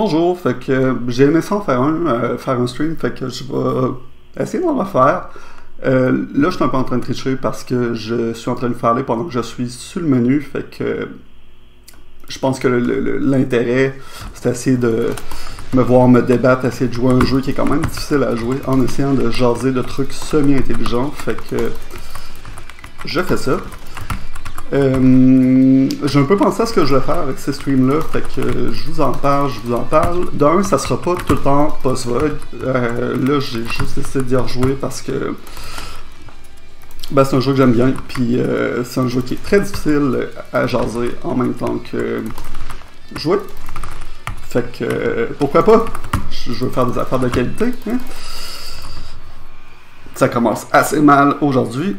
Bonjour, fait que j'ai aimé ça en faire un stream, fait que je vais essayer d'en refaire. Là, je suis un peu en train de tricher parce que je suis en train de parler pendant que je suis sur le menu, fait que je pense que l'intérêt, c'est essayer de me voir me débattre, essayer de jouer un jeu qui est quand même difficile à jouer en essayant de jaser de trucs semi-intelligents, fait que je fais ça. J'ai un peu pensé à ce que je vais faire avec ces streams-là, fait que je vous en parle. D'un, ça sera pas tout le temps post-void. Là, j'ai juste essayé d'y rejouer parce que ben, c'est un jeu que j'aime bien, puis c'est un jeu qui est très difficile à jaser en même temps que jouer. Fait que pourquoi pas? Je veux faire des affaires de qualité. Hein? Ça commence assez mal aujourd'hui.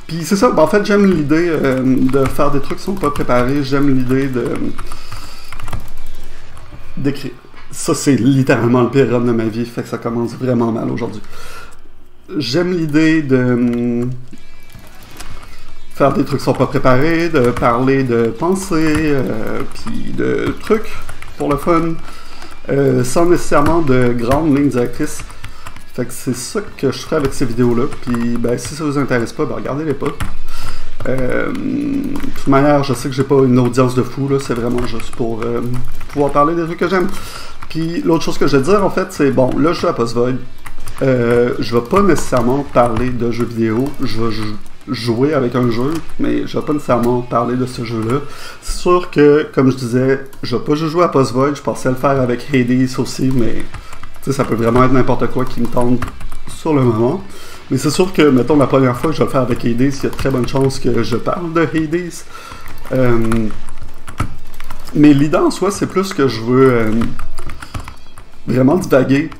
Puis c'est ça, ben en fait j'aime l'idée de faire des trucs qui sont pas préparés, j'aime l'idée d'écrire. Ça c'est littéralement le pire run de ma vie, fait que ça commence vraiment mal aujourd'hui. J'aime l'idée de faire des trucs qui sont pas préparés, de parler de pensées, puis de trucs pour le fun, sans nécèrement de grandes lignes directrices. Fait que c'est ça que je ferai avec ces vidéos-là. Puis ben, si ça vous intéresse pas, ben regardez-les pas. De toute manière, je sais que j'ai pas une audience de fou, là. C'est vraiment juste pour pouvoir parler des trucs que j'aime. Puis l'autre chose que je vais dire, en fait, c'est bon, là je joue à Post-Void. Je vais pas nécessairement parler de jeux vidéo. Je vais jouer avec un jeu, mais je vais pas nécessairement parler de ce jeu-là. C'est sûr que, comme je disais, je vais pas juste jouer à Post-Void. Je pensais le faire avec Hades aussi, mais ça peut vraiment être n'importe quoi qui me tente sur le moment. Mais c'est sûr que, mettons, la première fois que je vais le faire avec Hades, il y a de très bonnes chances que je parle de Hades. Mais l'idée en soi, c'est plus que je veux vraiment divaguer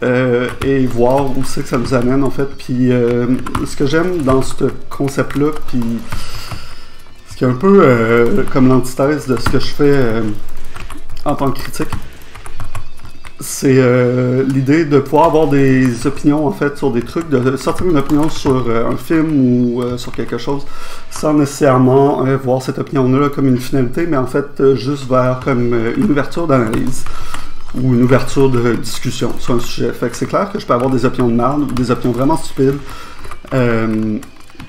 et voir où c'est que ça nous amène, en fait. Puis ce que j'aime dans ce concept-là, puis ce qui est un peu comme l'antithèse de ce que je fais en tant que critique, c'est l'idée de pouvoir avoir des opinions en fait sur des trucs, de sortir une opinion sur un film ou sur quelque chose sans nécessairement voir cette opinion-là comme une finalité, mais en fait juste vers comme une ouverture d'analyse ou une ouverture de discussion sur un sujet. Fait que c'est clair que je peux avoir des opinions de merde ou des opinions vraiment stupides.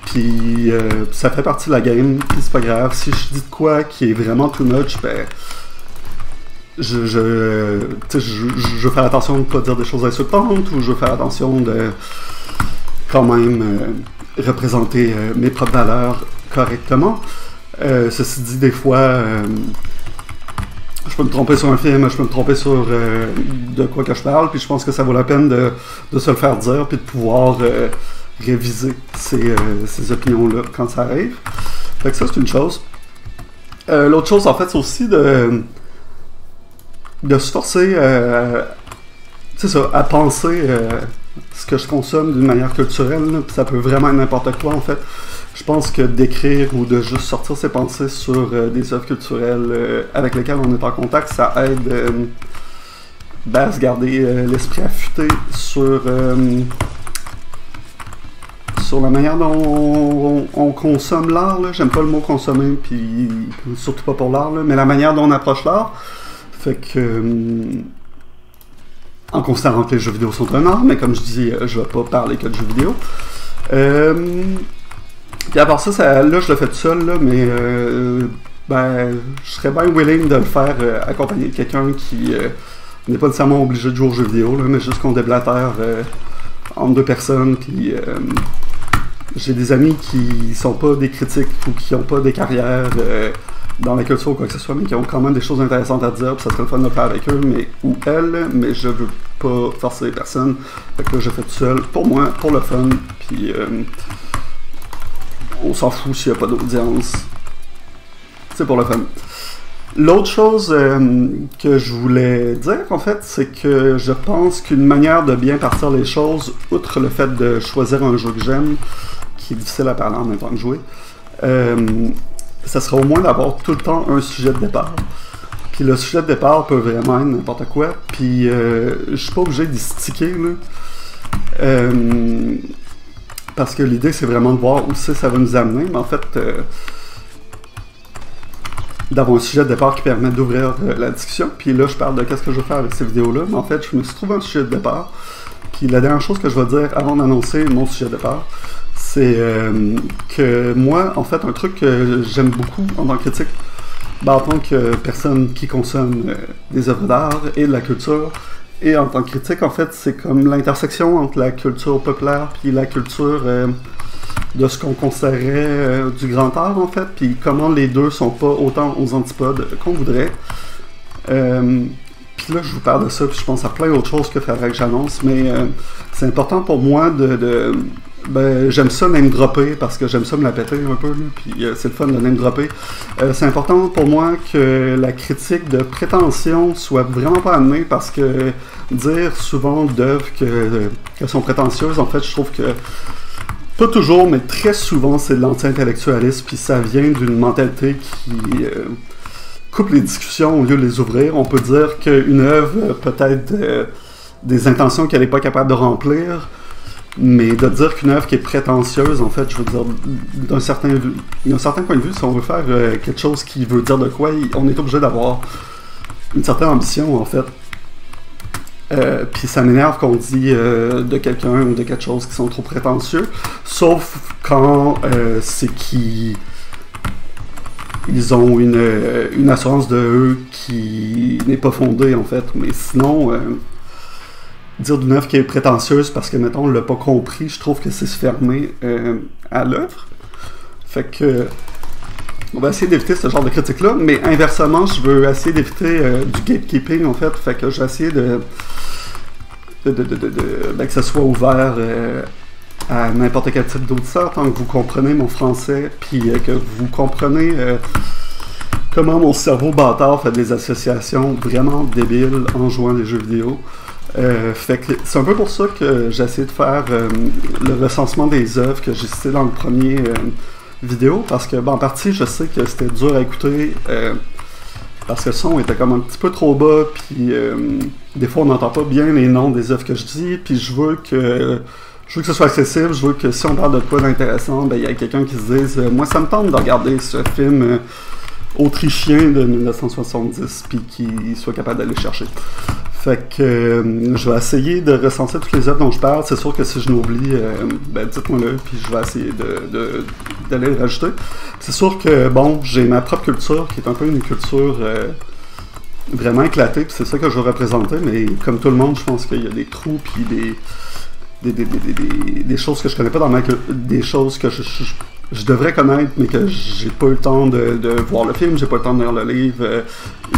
Puis ça fait partie de la game, puis c'est pas grave. Si je dis de quoi qui est vraiment too much, ben je veux faire attention de ne pas dire des choses insultantes, ou je veux faire attention de quand même représenter mes propres valeurs correctement. Ceci dit, des fois, je peux me tromper sur un film, je peux me tromper sur de quoi que je parle, puis je pense que ça vaut la peine de se le faire dire, puis de pouvoir réviser ces opinions-là quand ça arrive. Fait que ça, c'est une chose. L'autre chose, en fait, c'est aussi de se forcer à penser ce que je consomme d'une manière culturelle, puis ça peut vraiment être n'importe quoi en fait. Je pense que d'écrire ou de juste sortir ses pensées sur des œuvres culturelles avec lesquelles on est en contact, ça aide à se garder l'esprit affûté sur la manière dont on consomme l'art. J'aime pas le mot consommer, puis surtout pas pour l'art, mais la manière dont on approche l'art. Fait que, en considérant que les jeux vidéo sont un art, mais comme je dis, je vais pas parler que de jeux vidéo. Puis à part ça, là, je le fais tout seul, là, mais je serais bien willing de le faire accompagné de quelqu'un qui n'est pas nécessairement obligé de jouer aux jeux vidéo, là, mais juste qu'on déblatère entre deux personnes, puis j'ai des amis qui sont pas des critiques ou qui ont pas des carrières dans la culture ou quoi que ce soit, mais qui ont quand même des choses intéressantes à dire, puis ça serait le fun de le faire avec eux, ou elles, mais je veux pas forcer personne. Fait que là, je fais tout seul, pour moi, pour le fun, puis on s'en fout s'il y a pas d'audience. C'est pour le fun. L'autre chose que je voulais dire, en fait, c'est que je pense qu'une manière de bien partir les choses, outre le fait de choisir un jeu que j'aime, qui est difficile à parler en même temps que jouer, ça sera au moins d'avoir tout le temps un sujet de départ. Puis le sujet de départ peut vraiment être n'importe quoi. Puis je suis pas obligé d'y sticker, là. Parce que l'idée, c'est vraiment de voir où ça va nous amener. Mais en fait, d'avoir un sujet de départ qui permet d'ouvrir la discussion. Puis là, je parle de qu'est-ce que je veux faire avec ces vidéos-là. Mais en fait, je me suis trouvé un sujet de départ. Puis la dernière chose que je vais dire avant d'annoncer mon sujet de départ, c'est que moi, en fait, un truc que j'aime beaucoup en tant que critique, ben, en tant que personne qui consomme des œuvres d'art et de la culture, et en tant que critique, en fait, c'est comme l'intersection entre la culture populaire puis la culture de ce qu'on considérait du grand art, en fait, puis comment les deux sont pas autant aux antipodes qu'on voudrait. Puis là, je vous parle de ça, puis je pense à plein d'autres choses que faudrait que j'annonce, mais c'est important pour moi ben, j'aime ça name dropper parce que j'aime ça me la péter un peu, là, puis c'est le fun de name dropper. C'est important pour moi que la critique de prétention soit vraiment pas amenée parce que dire souvent d'œuvres que sont prétentieuses, en fait, je trouve que pas toujours, mais très souvent, c'est de l'anti-intellectualisme, puis ça vient d'une mentalité qui coupe les discussions au lieu de les ouvrir. On peut dire qu'une œuvre peut-être des intentions qu'elle n'est pas capable de remplir, mais de dire qu'une œuvre qui est prétentieuse, en fait, je veux dire, d'un certain point de vue, si on veut faire quelque chose qui veut dire de quoi, on est obligé d'avoir une certaine ambition, en fait. Puis ça m'énerve qu'on dit de quelqu'un ou de quelque chose qui sont trop prétentieux, sauf quand c'est qu'ils ont une assurance de eux qui n'est pas fondée, en fait. Mais sinon, dire d'une œuvre qui est prétentieuse parce que, mettons, on l'a pas compris, je trouve que c'est se fermer à l'œuvre. Fait que on va essayer d'éviter ce genre de critique-là, mais inversement, je veux essayer d'éviter du gatekeeping, en fait. Fait que j'ai essayé ben, que ce soit ouvert à n'importe quel type d'auditeur, tant que vous comprenez mon français, puis que vous comprenez comment mon cerveau bâtard fait des associations vraiment débiles en jouant des jeux vidéo. Fait que c'est un peu pour ça que j'ai essayé de faire le recensement des œuvres que j'ai citées dans le premier vidéo, parce que ben, en partie je sais que c'était dur à écouter parce que le son était comme un petit peu trop bas, puis des fois on n'entend pas bien les noms des œuvres que je dis, puis je veux que ce soit accessible, je veux que si on parle de quoi d'intéressant, ben il y a quelqu'un qui se dise moi ça me tente de regarder ce film autrichien de 1970, puis qu'il soit capable d'aller chercher. Fait que je vais essayer de recenser toutes les œuvres dont je parle. C'est sûr que si je n'oublie, ben dites-moi-le, puis je vais essayer d'aller le rajouter. C'est sûr que, bon, j'ai ma propre culture, qui est un peu une culture vraiment éclatée, puis c'est ça que je veux représenter, mais comme tout le monde, je pense qu'il y a des trous, puis des choses que je connais pas dans des choses que je devrais connaître, mais que j'ai pas eu le temps de voir le film, j'ai pas eu le temps de lire le livre.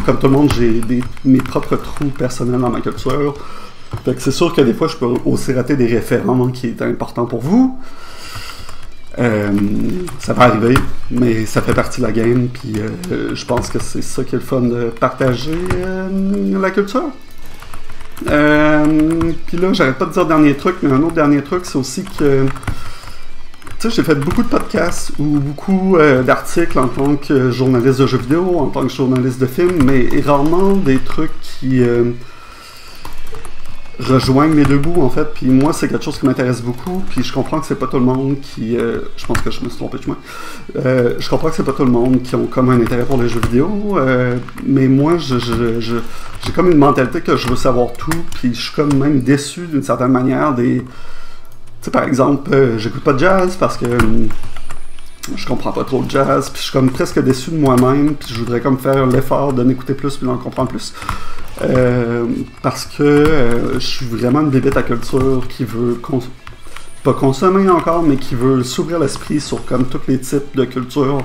Comme tout le monde, j'ai mes propres trous personnels dans ma culture. Fait que c'est sûr que des fois, je peux aussi rater des référents qui étaient importants pour vous. Ça va arriver, mais ça fait partie de la game, puis je pense que c'est ça qui est le fun de partager la culture. Puis là, j'arrête pas de dire dernier truc, mais un autre dernier truc, c'est aussi que tu sais, j'ai fait beaucoup de podcasts ou beaucoup d'articles en tant que journaliste de jeux vidéo, en tant que journaliste de films, mais rarement des trucs qui rejoignent les deux bouts, en fait. Puis moi, c'est quelque chose qui m'intéresse beaucoup, puis je comprends que c'est pas tout le monde qui... je pense que je me suis trompé de chemin. Je comprends que c'est pas tout le monde qui ont comme un intérêt pour les jeux vidéo, mais moi, j'ai comme une mentalité que je veux savoir tout, puis je suis comme même déçu d'une certaine manière des... Tu sais, par exemple, j'écoute pas de jazz parce que je comprends pas trop de jazz, puis je suis comme presque déçu de moi-même, puis je voudrais comme faire l'effort de m'écouter plus, puis d'en comprendre plus. Parce que je suis vraiment une bébête à culture qui veut pas consommer encore, mais qui veut s'ouvrir l'esprit sur comme tous les types de culture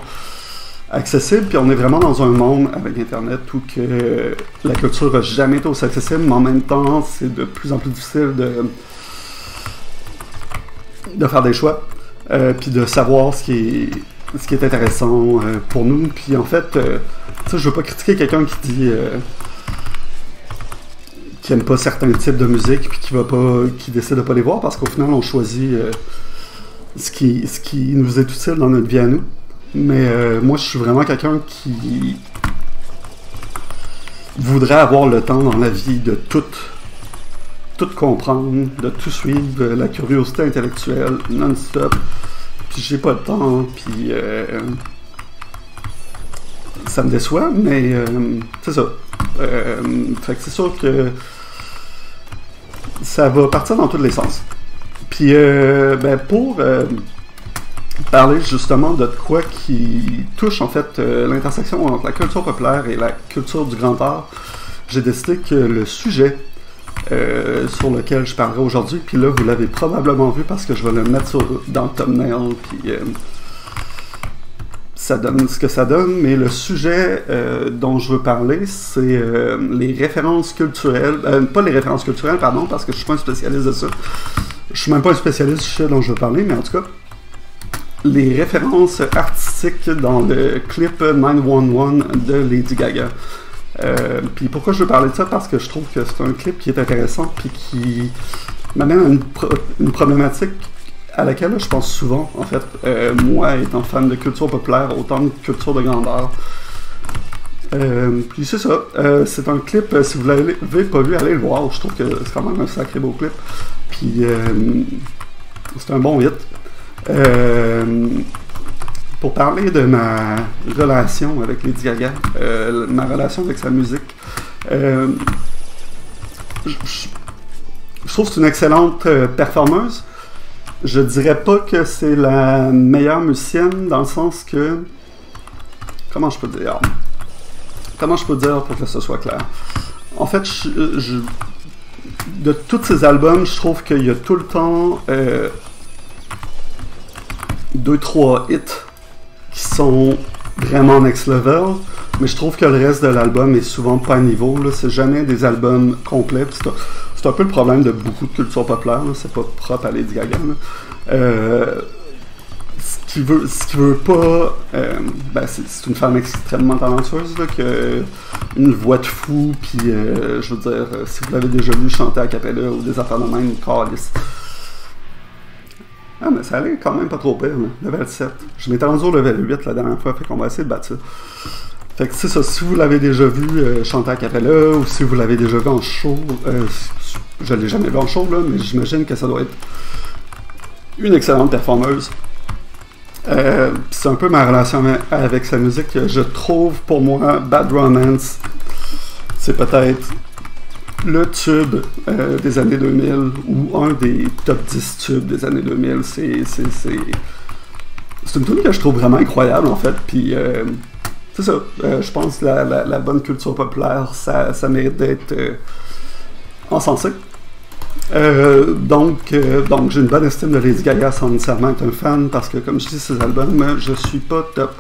accessibles, puis on est vraiment dans un monde avec Internet où que la culture n'a jamais été aussi accessible, mais en même temps, c'est de plus en plus difficile de faire des choix, puis de savoir ce qui est intéressant pour nous. Puis en fait, tu sais, je veux pas critiquer quelqu'un qui dit qui aime pas certains types de musique, puis qui décide de pas les voir, parce qu'au final, on choisit ce qui nous est utile dans notre vie à nous. Mais moi, je suis vraiment quelqu'un qui voudrait avoir le temps dans la vie de tout comprendre, de tout suivre, la curiosité intellectuelle non-stop, puis j'ai pas le temps, puis ça me déçoit, mais c'est ça. Fait que c'est sûr que ça va partir dans tous les sens. Puis, pour parler justement de quoi qui touche en fait l'intersection entre la culture populaire et la culture du grand art, j'ai décidé que le sujet sur lequel je parlerai aujourd'hui, puis là vous l'avez probablement vu parce que je vais le mettre dans le thumbnail, puis ça donne ce que ça donne, mais le sujet dont je veux parler, c'est les références culturelles, pas les références culturelles, pardon, parce que je suis pas un spécialiste de ça. Je suis même pas un spécialiste du sujet dont je veux parler, mais en tout cas, les références artistiques dans le clip 911 de Lady Gaga. Puis pourquoi je veux parler de ça? Parce que je trouve que c'est un clip qui est intéressant, puis qui m'amène à une problématique à laquelle je pense souvent, en fait, moi étant fan de culture populaire, autant de culture de grand art. Puis c'est ça, c'est un clip, si vous l'avez pas vu, allez le voir, je trouve que c'est quand même un sacré beau clip. Puis c'est un bon hit. Pour parler de ma relation avec Lady Gaga, ma relation avec sa musique, je trouve que c'est une excellente performeuse. Je dirais pas que c'est la meilleure musicienne dans le sens que... Comment je peux dire pour que ce soit clair? En fait, de tous ces albums, je trouve qu'il y a tout le temps 2-3 hits qui sont vraiment next level, mais je trouve que le reste de l'album est souvent pas à niveau. C'est jamais des albums complets. C'est un peu le problème de beaucoup de culture populaire. C'est pas propre à Lady Gaga. Ce qui veut pas... c'est une femme extrêmement talentueuse, là, qui a une voix de fou, puis je veux dire, si vous l'avez déjà vu chanter à cappella ou des affaires de même, calice. Ah, mais ça allait quand même pas trop pire, là. Level 7. Je m'étais rendu au level 8 la dernière fois, fait qu'on va essayer de battre ça. Fait que c'est ça, si vous l'avez déjà vu chanter à cappella, ou si vous l'avez déjà vu en show, je l'ai jamais vu en show, là, mais j'imagine que ça doit être une excellente performeuse. C'est un peu ma relation avec sa musique. Je trouve, pour moi, Bad Romance, c'est peut-être le tube des années 2000, ou un des top 10 tubes des années 2000. C'est une tune que je trouve vraiment incroyable, en fait, puis c'est ça, je pense que la bonne culture populaire, ça mérite d'être encensé. Donc j'ai une bonne estime de Lady Gaga sans nécessairement être un fan, parce que, comme je dis, ces albums, je suis pas top.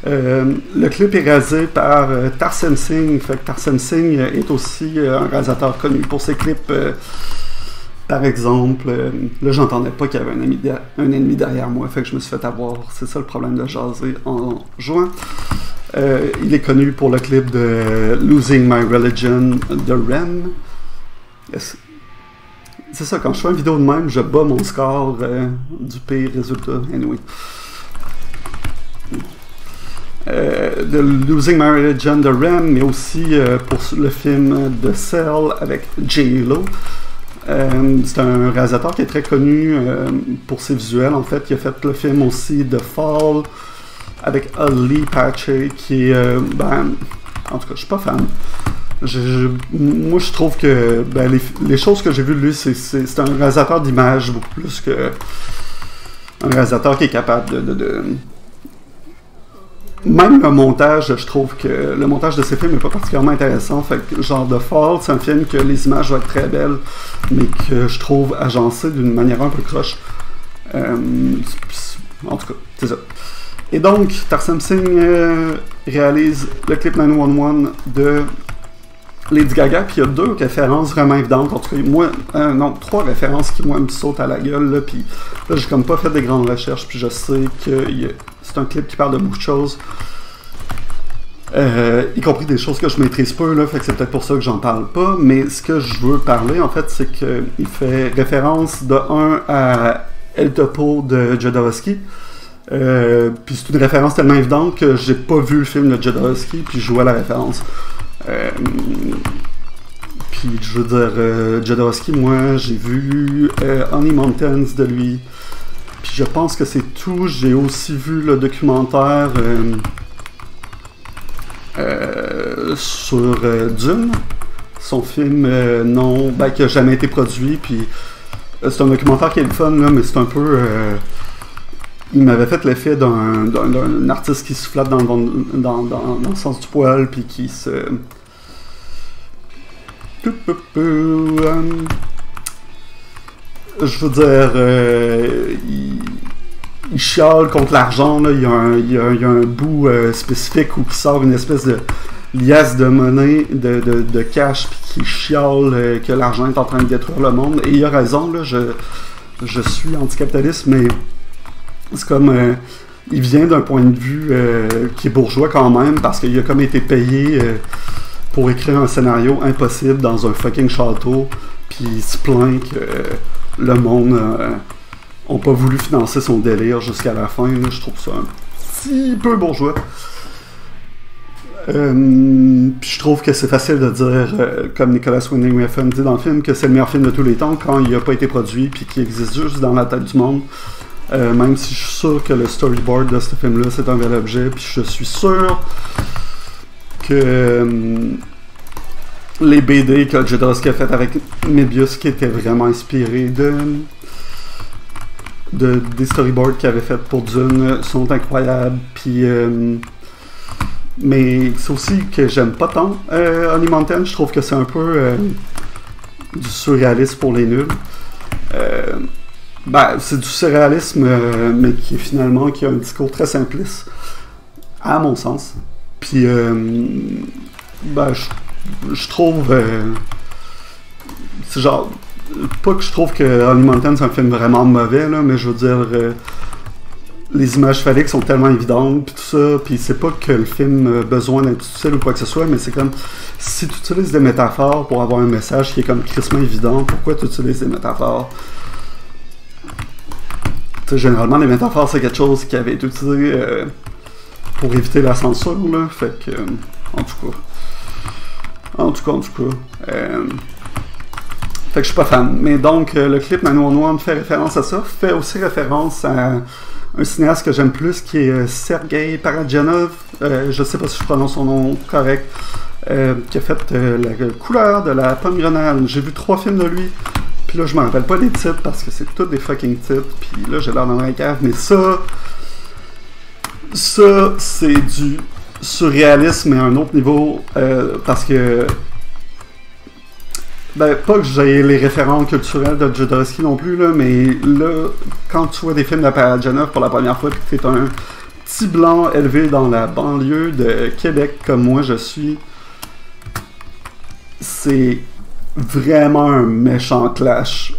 Le clip est réalisé par Tarsem Singh. Fait que Tarsem Singh est aussi un réalisateur connu pour ses clips. Par exemple, là j'entendais pas qu'il y avait un ennemi derrière moi, fait que je me suis fait avoir. C'est ça le problème de jaser en jouant. Il est connu pour le clip de Losing My Religion de Rem. C'est ça, quand je fais une vidéo de même, je bats mon score du pire résultat. Anyway. De Losing My Religion de Rem, mais aussi pour le film The Cell avec J-Lo. C'est un réalisateur qui est très connu pour ses visuels. En fait, il a fait le film aussi The Fall avec Ali Pache, qui est... en tout cas, je suis pas fan. Moi, je trouve que les choses que j'ai vues de lui, c'est un réalisateur d'image beaucoup plus que un réalisateur qui est capable de... Même le montage, je trouve que le montage de ces films n'est pas particulièrement intéressant. Fait que, genre, The Fall, c'est un film que les images vont être très belles, mais que je trouve agencé d'une manière un peu croche. En tout cas, c'est ça. Et donc, Tarsem Singh réalise le clip 911 de Lady Gaga, puis il y a 2 références vraiment évidentes. En tout cas, moi, 3 références qui, moi, me sautent à la gueule. Là, puis là, j'ai comme pas fait des grandes recherches, puis je sais que c'est un clip qui parle de beaucoup de choses. Y compris des choses que je maîtrise peu, là, fait que c'est peut-être pour ça que j'en parle pas. Mais ce que je veux parler, en fait, c'est qu'il fait référence de 1 à El Topo de Jodorowsky. Puis c'est une référence tellement évidente que j'ai pas vu le film de Jodorowsky, puis je vois la référence. Puis je veux dire, Jodorowsky, moi j'ai vu Honey Mountains de lui, puis je pense que c'est tout. J'ai aussi vu le documentaire sur Dune, son film non, ben, qui a jamais été produit, puis c'est un documentaire qui est le fun, là, mais c'est un peu... il m'avait fait l'effet d'un artiste qui se flatte dans le sens du poil, puis qui se... je veux dire, il chiale contre l'argent, là. Il y a un bout spécifique où il sort une espèce de liasse de monnaie, de cash, puis qui chiale que l'argent est en train de détruire le monde. Et il a raison, là, je suis anticapitaliste, mais c'est comme... il vient d'un point de vue qui est bourgeois quand même, parce qu'il a comme été payé pour écrire un scénario impossible dans un fucking château, puis il se plaint que le monde n'a pas voulu financer son délire jusqu'à la fin. Là. Je trouve ça un petit peu bourgeois. Puis je trouve que c'est facile de dire, comme Nicolas Winding Refn dit dans le film, que c'est le meilleur film de tous les temps quand il n'a pas été produit, puis qu'il existe juste dans la tête du monde. Même si je suis sûr que le storyboard de ce film-là, c'est un bel objet, puis je suis sûr que les BD que Jodorowsky a fait avec Mebius, qui étaient vraiment inspirés des storyboards qu'il avait fait pour Dune, sont incroyables, puis... mais c'est aussi que j'aime pas tant Honey Mountain, je trouve que c'est un peu du surréalisme pour les nuls. Ben, c'est du surréalisme, mais qui finalement qui a un discours très simpliste, à mon sens. Puis, ben, je trouve... c'est genre... Pas que je trouve que Honey Mountain c'est un film vraiment mauvais, là, mais je veux dire... les images phalliques sont tellement évidentes, puis tout ça, puis c'est pas que le film a besoin d'être utile ou quoi que ce soit, mais c'est comme... Si tu utilises des métaphores pour avoir un message qui est comme crissement évident, pourquoi tu utilises des métaphores? Généralement, les métaphores, c'est quelque chose qui avait été utilisé pour éviter la censure, là. Fait que, en tout cas. Fait que je suis pas fan. Mais donc, le clip Mano One fait référence à ça. Fait aussi référence à un cinéaste que j'aime plus, qui est Sergei Parajanov. Je sais pas si je prononce son nom correct. Qui a fait La couleur de la pomme grenade. J'ai vu 3 films de lui. Puis là, je me rappelle pas les titres parce que c'est tous des fucking titres. Puis là, j'ai l'air d'un vrai cave. Mais ça, c'est du surréalisme à un autre niveau. Parce que... Ben, pas que j'ai les références culturelles de Jodorowsky non plus, là, mais là, quand tu vois des films de Parajanov pour la première fois, puis que t'es un petit blanc élevé dans la banlieue de Québec, comme moi je suis, c'est vraiment un méchant clash.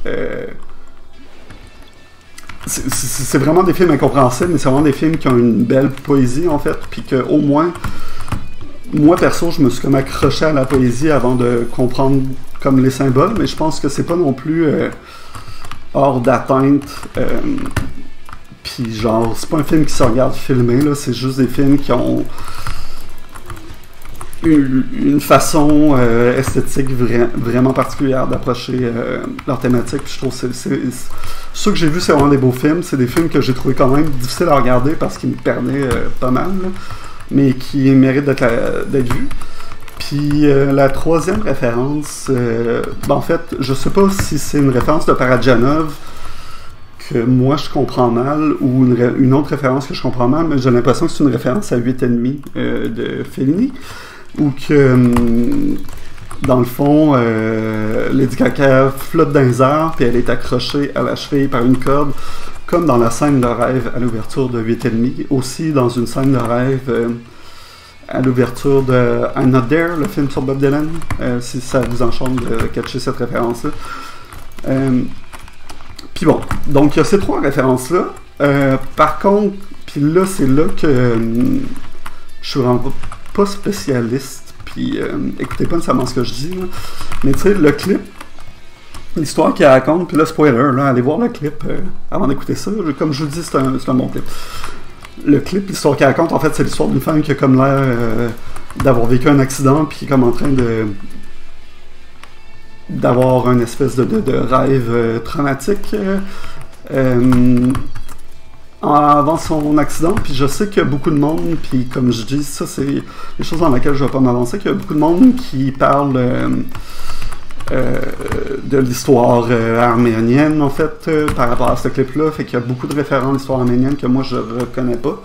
C'est vraiment des films incompréhensibles, mais c'est vraiment des films qui ont une belle poésie, en fait, puis que au moins, moi perso, je me suis comme accroché à la poésie avant de comprendre comme les symboles, mais je pense que c'est pas non plus hors d'atteinte. Puis genre, c'est pas un film qui se regarde filmé, là, c'est juste des films qui ont une façon esthétique vraiment particulière d'approcher leur thématique. Puis je trouve que ceux que j'ai vus, c'est vraiment des beaux films. C'est des films que j'ai trouvé quand même difficiles à regarder parce qu'ils me perdaient pas mal, là, mais qui méritent d'être vus. Puis la troisième référence, ben en fait, je sais pas si c'est une référence de Parajanov que moi je comprends mal, ou une autre référence que je comprends mal, mais j'ai l'impression que c'est une référence à 8,5 de Fellini, ou que dans le fond, Lady Gaga flotte dans les airs, puis elle est accrochée à la cheville par une corde, comme dans la scène de rêve à l'ouverture de 8,5, aussi dans une scène de rêve à l'ouverture de I'm Not There, le film sur Bob Dylan, si ça vous enchante de catcher cette référence-là. Puis bon, donc il y a ces 3 références-là. Par contre, puis là, c'est là que je suis vraiment pas spécialiste, puis écoutez pas nécessairement ce que je dis, là. Mais tu sais, le clip, l'histoire qu'il raconte, puis là, spoiler, là, allez voir le clip avant d'écouter ça. Comme je vous dis, c'est un bon clip. Le clip, l'histoire qu'il raconte, en fait, c'est l'histoire d'une femme qui a comme l'air d'avoir vécu un accident, puis comme en train d'avoir une espèce de rêve traumatique. avant son accident, puis je sais qu'il y a beaucoup de monde, puis comme je dis, ça c'est les choses dans lesquelles je vais pas m'avancer, qu'il y a beaucoup de monde qui parle de l'histoire arménienne, en fait, par rapport à ce clip-là, fait qu'il y a beaucoup de références à l'histoire arménienne que moi je reconnais pas,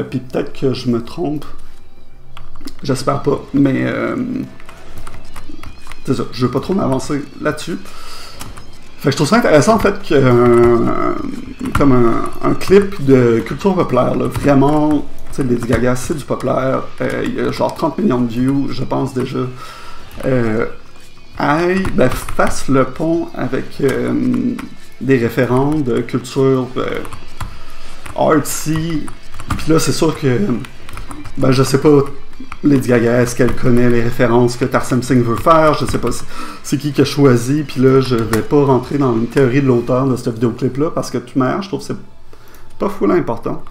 puis peut-être que je me trompe, j'espère pas, mais c'est ça, je veux pas trop m'avancer là-dessus. Fait que je trouve ça intéressant en fait comme un clip de culture populaire, là, vraiment, tu sais, Lady Gaga, c'est du populaire, il y a genre 30 millions de views, je pense déjà, fasse le pont avec des référents de culture artsy, puis là c'est sûr que, je sais pas, Lady Gaga, est-ce qu'elle connaît les références que Tarsem Singh veut faire? Je sais pas c'est qui a choisi, puis là je vais pas rentrer dans une théorie de l'auteur de ce vidéoclip-là, parce que de toute manière, je trouve que c'est pas fou important.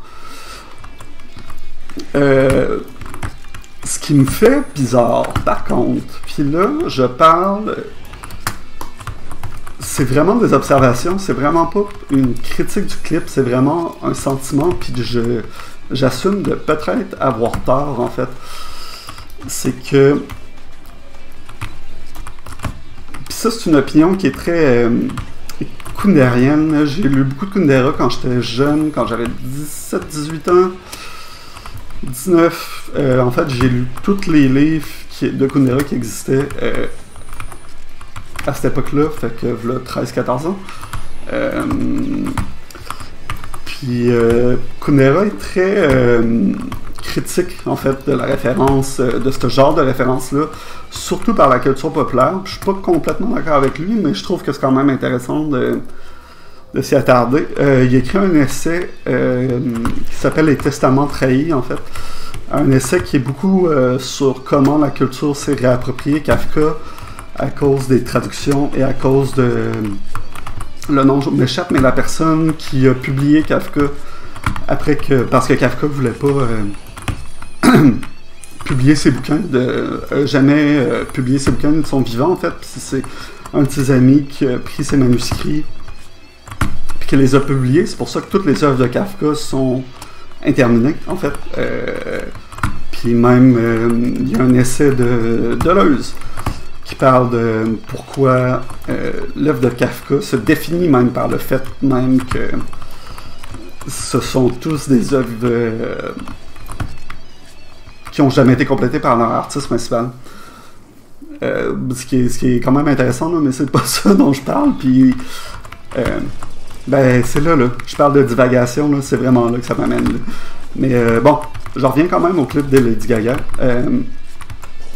Ce qui me fait bizarre, par contre, puis là, je parle... C'est vraiment des observations, c'est vraiment pas une critique du clip, c'est vraiment un sentiment, puis j'assume de peut-être avoir tort, en fait. C'est que... Puis ça, c'est une opinion qui est très kundérienne. J'ai lu beaucoup de Kundera quand j'étais jeune, quand j'avais 17-18 ans. 19. En fait, j'ai lu tous les livres de Kundera qui existaient à cette époque-là, fait que voilà 13-14 ans. Puis Kundera est très critique, en fait, de la référence, de ce genre de référence-là, surtout par la culture populaire. Je suis pas complètement d'accord avec lui, mais je trouve que c'est quand même intéressant de s'y attarder. Il a écrit un essai qui s'appelle Les Testaments trahis, en fait. Un essai qui est beaucoup sur comment la culture s'est réappropriée Kafka à cause des traductions et à cause de... Le nom m'échappe, mais la personne qui a publié Kafka après que... Parce que Kafka voulait pas publier ses bouquins, jamais publier ses bouquins de son vivant, en fait. Puis c'est un de ses amis qui a pris ses manuscrits puis qui les a publiés. C'est pour ça que toutes les œuvres de Kafka sont interminées, en fait. Puis même, il y a un essai de Deleuze qui parle de pourquoi l'œuvre de Kafka se définit même par le fait même que ce sont tous des œuvres qui n'ont jamais été complétées par leur artiste principal. Ce qui est quand même intéressant, là, mais c'est pas ça dont je parle. Puis, c'est là, je parle de divagation, là, c'est vraiment là que ça m'amène. Là. Mais bon, je reviens quand même au clip de Lady Gaga.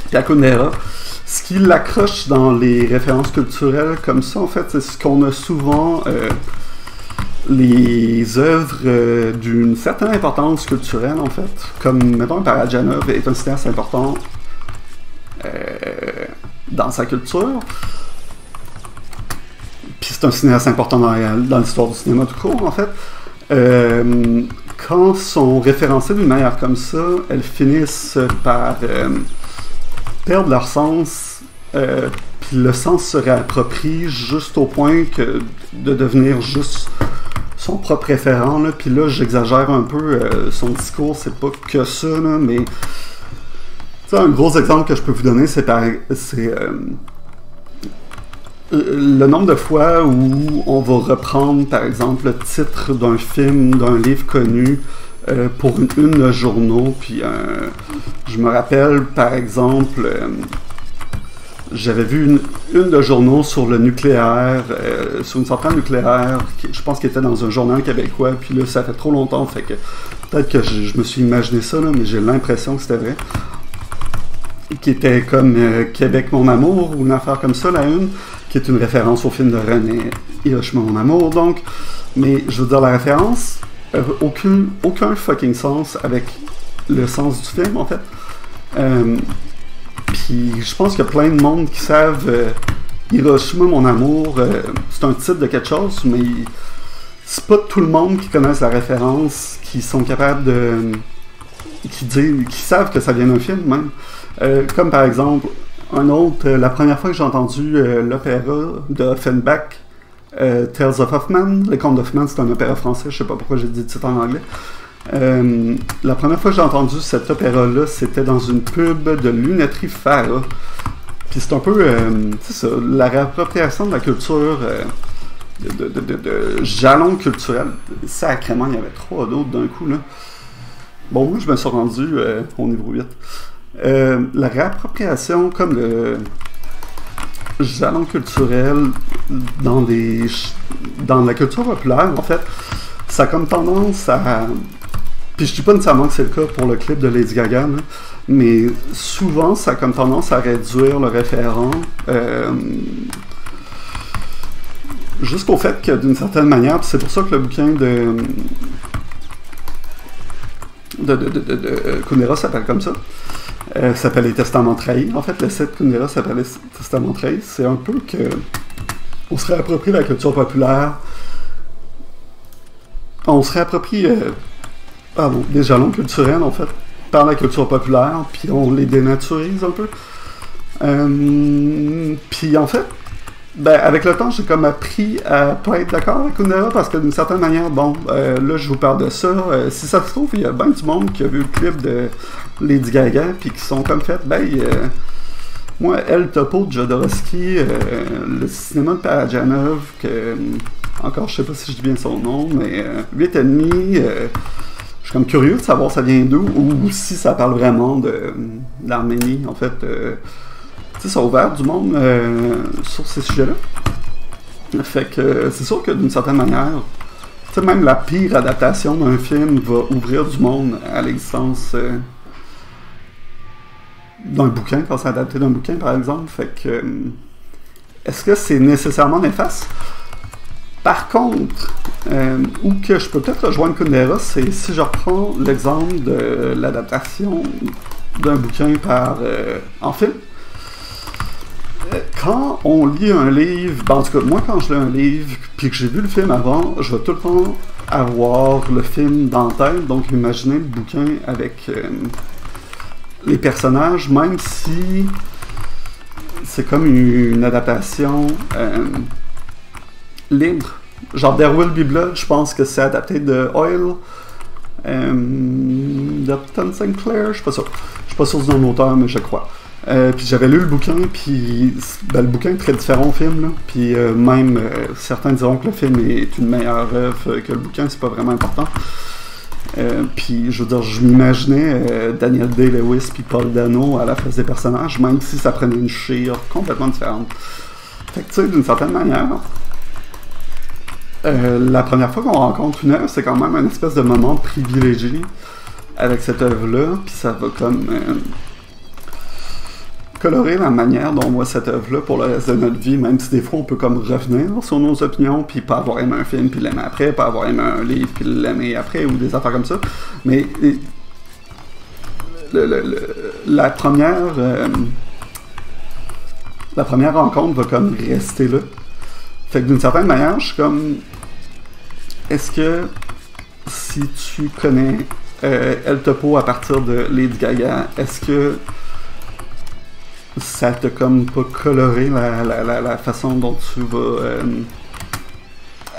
Puis à Kundera. Ce qui l'accroche dans les références culturelles comme ça, en fait, c'est ce qu'on a souvent les œuvres d'une certaine importance culturelle, en fait, comme, mettons, Parajanov est un cinéaste important dans sa culture, puis c'est un cinéaste important dans l'histoire du cinéma tout court, en fait. Quand sont référencées d'une manière comme ça, elles finissent par... perdre leur sens, puis le sens se réapproprie juste au point que de devenir juste son propre référent, là. Puis là, j'exagère un peu son discours, c'est pas que ça, là, mais un gros exemple que je peux vous donner, c'est le nombre de fois où on va reprendre, par exemple, le titre d'un film, d'un livre connu, pour une de journaux, puis je me rappelle, par exemple, j'avais vu une de journaux sur le nucléaire, sur une centrale nucléaire, je pense qu'elle était dans un journal québécois, puis là, ça fait trop longtemps, fait que peut-être que je me suis imaginé ça, là, mais j'ai l'impression que c'était vrai, qui était comme Québec mon amour, ou une affaire comme ça, la une, qui est une référence au film de René Hiroshima mon amour, donc, mais je veux dire, la référence... aucun fucking sens avec le sens du film, en fait. Puis je pense qu'il y a plein de monde qui savent Hiroshima, mon amour, c'est un titre de quelque chose, mais c'est pas tout le monde qui connaisse la référence, qui sont capables de... qui savent que ça vient d'un film, même. Comme par exemple, la première fois que j'ai entendu l'opéra de Offenbach, Tales of Hoffman. Les Contes d'Hoffman, c'est un opéra français, je sais pas pourquoi j'ai dit le titre en anglais. La première fois que j'ai entendu cet opéra-là, c'était dans une pub de lunetterie Farah. Puis c'est un peu, c'est ça, la réappropriation de la culture, de jalons culturels. Sacrément, il y avait 3 d'autres d'un coup, là. Bon, moi, je me suis rendu au niveau 8. La réappropriation, comme le jalon culturel dans la culture populaire, en fait, ça a comme tendance à... Puis je dis pas nécessairement que c'est le cas pour le clip de Lady Gaga, là, mais souvent, ça a comme tendance à réduire le référent jusqu'au fait que, d'une certaine manière, c'est pour ça que le bouquin de Kundera s'appelle comme ça. S'appelle Les Testaments trahis. En fait, le site Kundera s'appelle Les Testaments trahis. C'est un peu que on se réapproprie la culture populaire. On se réapproprie des jalons culturels, en fait, par la culture populaire, puis on les dénaturise un peu. Puis en fait, avec le temps, j'ai comme appris à pas être d'accord avec Kundera, parce que d'une certaine manière, bon, là, je vous parle de ça. Si ça se trouve, il y a bien du monde qui a vu le clip de Lady Gaga, puis qui sont comme fait, moi, El Topo de Jodorowsky, le cinéma de Parajanov, que, encore, je sais pas si je dis bien son nom, mais 8,5, je suis comme curieux de savoir ça vient d'où, ou si ça parle vraiment de l'Arménie, en fait. Tu sais, ça a ouvert du monde sur ces sujets-là. Fait que c'est sûr que d'une certaine manière, tu sais, même la pire adaptation d'un film va ouvrir du monde à l'existence d'un bouquin, quand c'est adapté d'un bouquin, par exemple. Fait que est-ce que c'est nécessairement néfaste? Par contre, où que je peux peut-être rejoindre Kundera, c'est si je reprends l'exemple de l'adaptation d'un bouquin en film. Quand on lit un livre, en tout cas, moi quand je lis un livre, puis que j'ai vu le film avant, je vais tout le temps avoir le film dans la tête, donc imaginer le bouquin avec les personnages, même si c'est comme une adaptation libre. Genre There Will Be Blood, je pense que c'est adapté de Oil, d'Upton Sinclair, je suis pas sûr. Je suis pas sûr du nom de l'auteur, mais je crois. Puis j'avais lu le bouquin, puis le bouquin est très différent au film, là. Puis même certains diront que le film est une meilleure œuvre que le bouquin, c'est pas vraiment important. Puis je veux dire, je m'imaginais Daniel Day-Lewis puis Paul Dano à la place des personnages, même si ça prenait une chire complètement différente. Fait que tu sais, d'une certaine manière, la première fois qu'on rencontre une œuvre, c'est quand même un espèce de moment privilégié avec cette œuvre-là, puis ça va comme colorer la manière dont on voit cette œuvre-là pour le reste de notre vie, même si des fois on peut comme revenir sur nos opinions, puis pas avoir aimé un film, puis l'aimer après, pas avoir aimé un livre, puis l'aimer après, ou des affaires comme ça. Mais la première rencontre va comme rester là. Fait que d'une certaine manière, je suis comme... Est-ce que si tu connais El Topo à partir de Lady Gaga, est-ce que ça t'a comme pas coloré la façon dont tu vas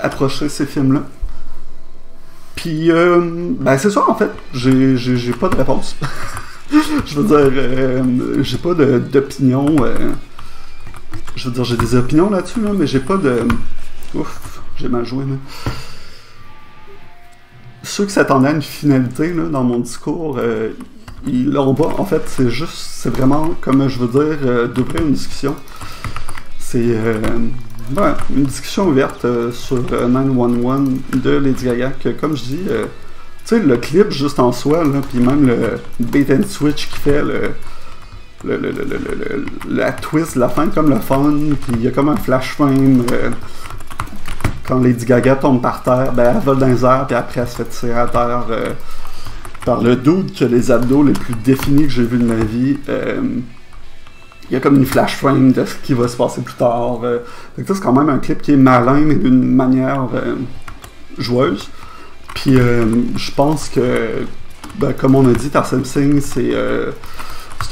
approcher ces films-là? Puis, c'est ça, en fait, j'ai pas de réponse. Je veux dire, j'ai pas d'opinion. Je veux dire, j'ai des opinions là-dessus, là, mais j'ai pas de... Ouf, j'ai mal joué, là. Ceux qui s'attendaient à une finalité, là, dans mon discours, ils l'auront pas. En fait, c'est vraiment, comme je veux dire, d'ouvrir une discussion. C'est une discussion ouverte sur 911 de Lady Gaga, que comme je dis, tu sais, le clip juste en soi, là, puis même le bait and switch qui fait la twist, la fin comme le fun, puis il y a comme un flash frame quand Lady Gaga tombe par terre, elle vole dans les airs, puis après elle se fait tirer à terre par le dude qui a les abdos les plus définis que j'ai vu de ma vie. Il y a comme une flash frame de ce qui va se passer plus tard. Donc ça, c'est quand même un clip qui est malin, mais d'une manière joueuse. Puis je pense que, comme on a dit, Tarsem Singh, c'est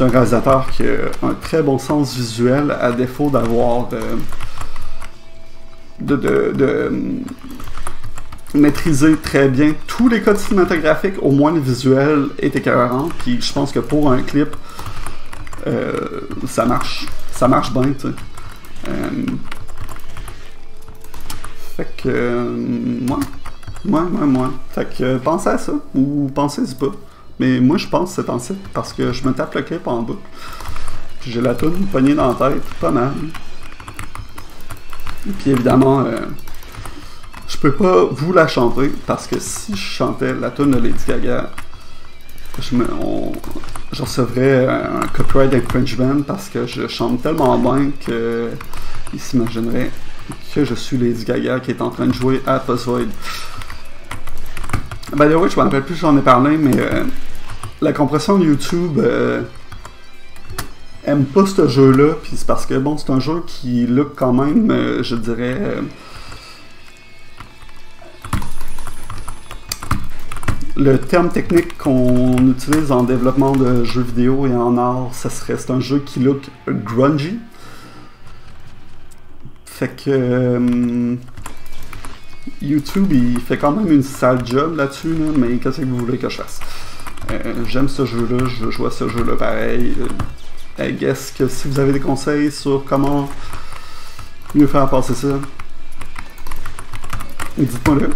un réalisateur qui a un très bon sens visuel, à défaut d'avoir maîtriser très bien tous les codes cinématographiques, au moins le visuel est écœurant, puis je pense que pour un clip, ça marche bien, tu sais. Fait que, moi. Fait que, pensez à ça, ou pensez-y pas. Mais moi, je pense que c'est en site, parce que je me tape le clip en bas. Puis j'ai la toune poignée dans la tête, pas mal. Puis évidemment, je peux pas vous la chanter, parce que si je chantais la toune de Lady Gaga, je recevrais un copyright infringement, parce que je chante tellement bien qu'ils s'imagineraient que je suis Lady Gaga qui est en train de jouer à Puzzvoid. By the way, je me rappelle plus si j'en ai parlé, mais la compression de YouTube aime pas ce jeu-là, puis c'est parce que bon, c'est un jeu qui look quand même, je dirais, le terme technique qu'on utilise en développement de jeux vidéo et en art, c'est un jeu qui look grungy. Fait que YouTube, il fait quand même une sale job là-dessus, là, mais qu'est-ce que vous voulez que je fasse? J'aime ce jeu-là, je veux jouer à ce jeu-là pareil. I guess que si vous avez des conseils sur comment mieux faire passer ça, dites-moi-le.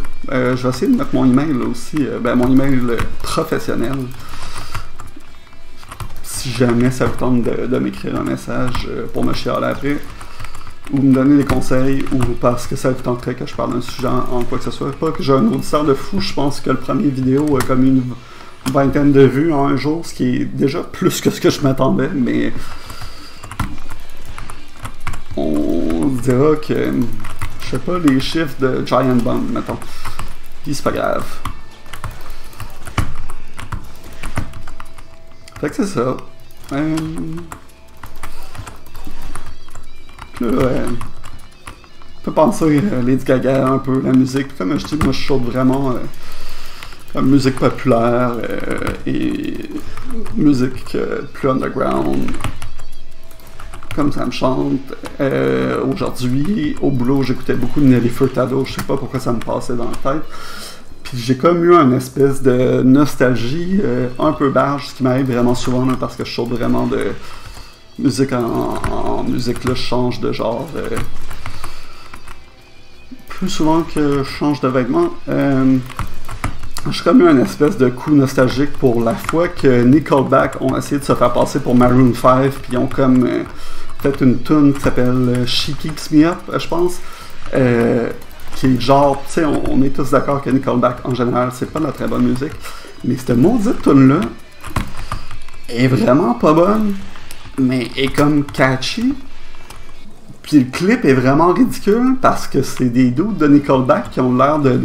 Je vais essayer de mettre mon email là, aussi, mon email professionnel. Si jamais ça vous tente de m'écrire un message pour me chialer après, ou me donner des conseils, ou parce que ça vous tenterait que je parle d'un sujet en quoi que ce soit. Pas que j'ai un auditeur de fou, je pense que le premier vidéo a comme une vingtaine de vues en un jour, ce qui est déjà plus que ce que je m'attendais, mais on dira que, je sais pas, les chiffres de Giant Bomb, mettons. Puis c'est pas grave. Fait que c'est ça. Là, on peut penser Lady Gaga un peu, la musique. Comme je dis, moi je chante vraiment musique populaire et musique plus underground. Comme ça me chante. Aujourd'hui, au boulot, j'écoutais beaucoup de Nelly Furtado. Je sais pas pourquoi ça me passait dans la tête. Puis j'ai comme eu une espèce de nostalgie un peu barge, ce qui m'arrive vraiment souvent là, parce que je chante vraiment de musique en musique, là, je change de genre plus souvent que je change de vêtements. J'ai comme eu une espèce de coup nostalgique pour la fois que Nickelback ont essayé de se faire passer pour Maroon 5, puis ils ont comme fait une tune qui s'appelle She Keeps Me Up, je pense, qui est genre, tu sais, on est tous d'accord que Nickelback en général c'est pas de la très bonne musique, mais cette maudite tune là est vraiment pas bonne, mais est comme catchy. Puis le clip est vraiment ridicule parce que c'est des dudes de Nickelback qui ont l'air de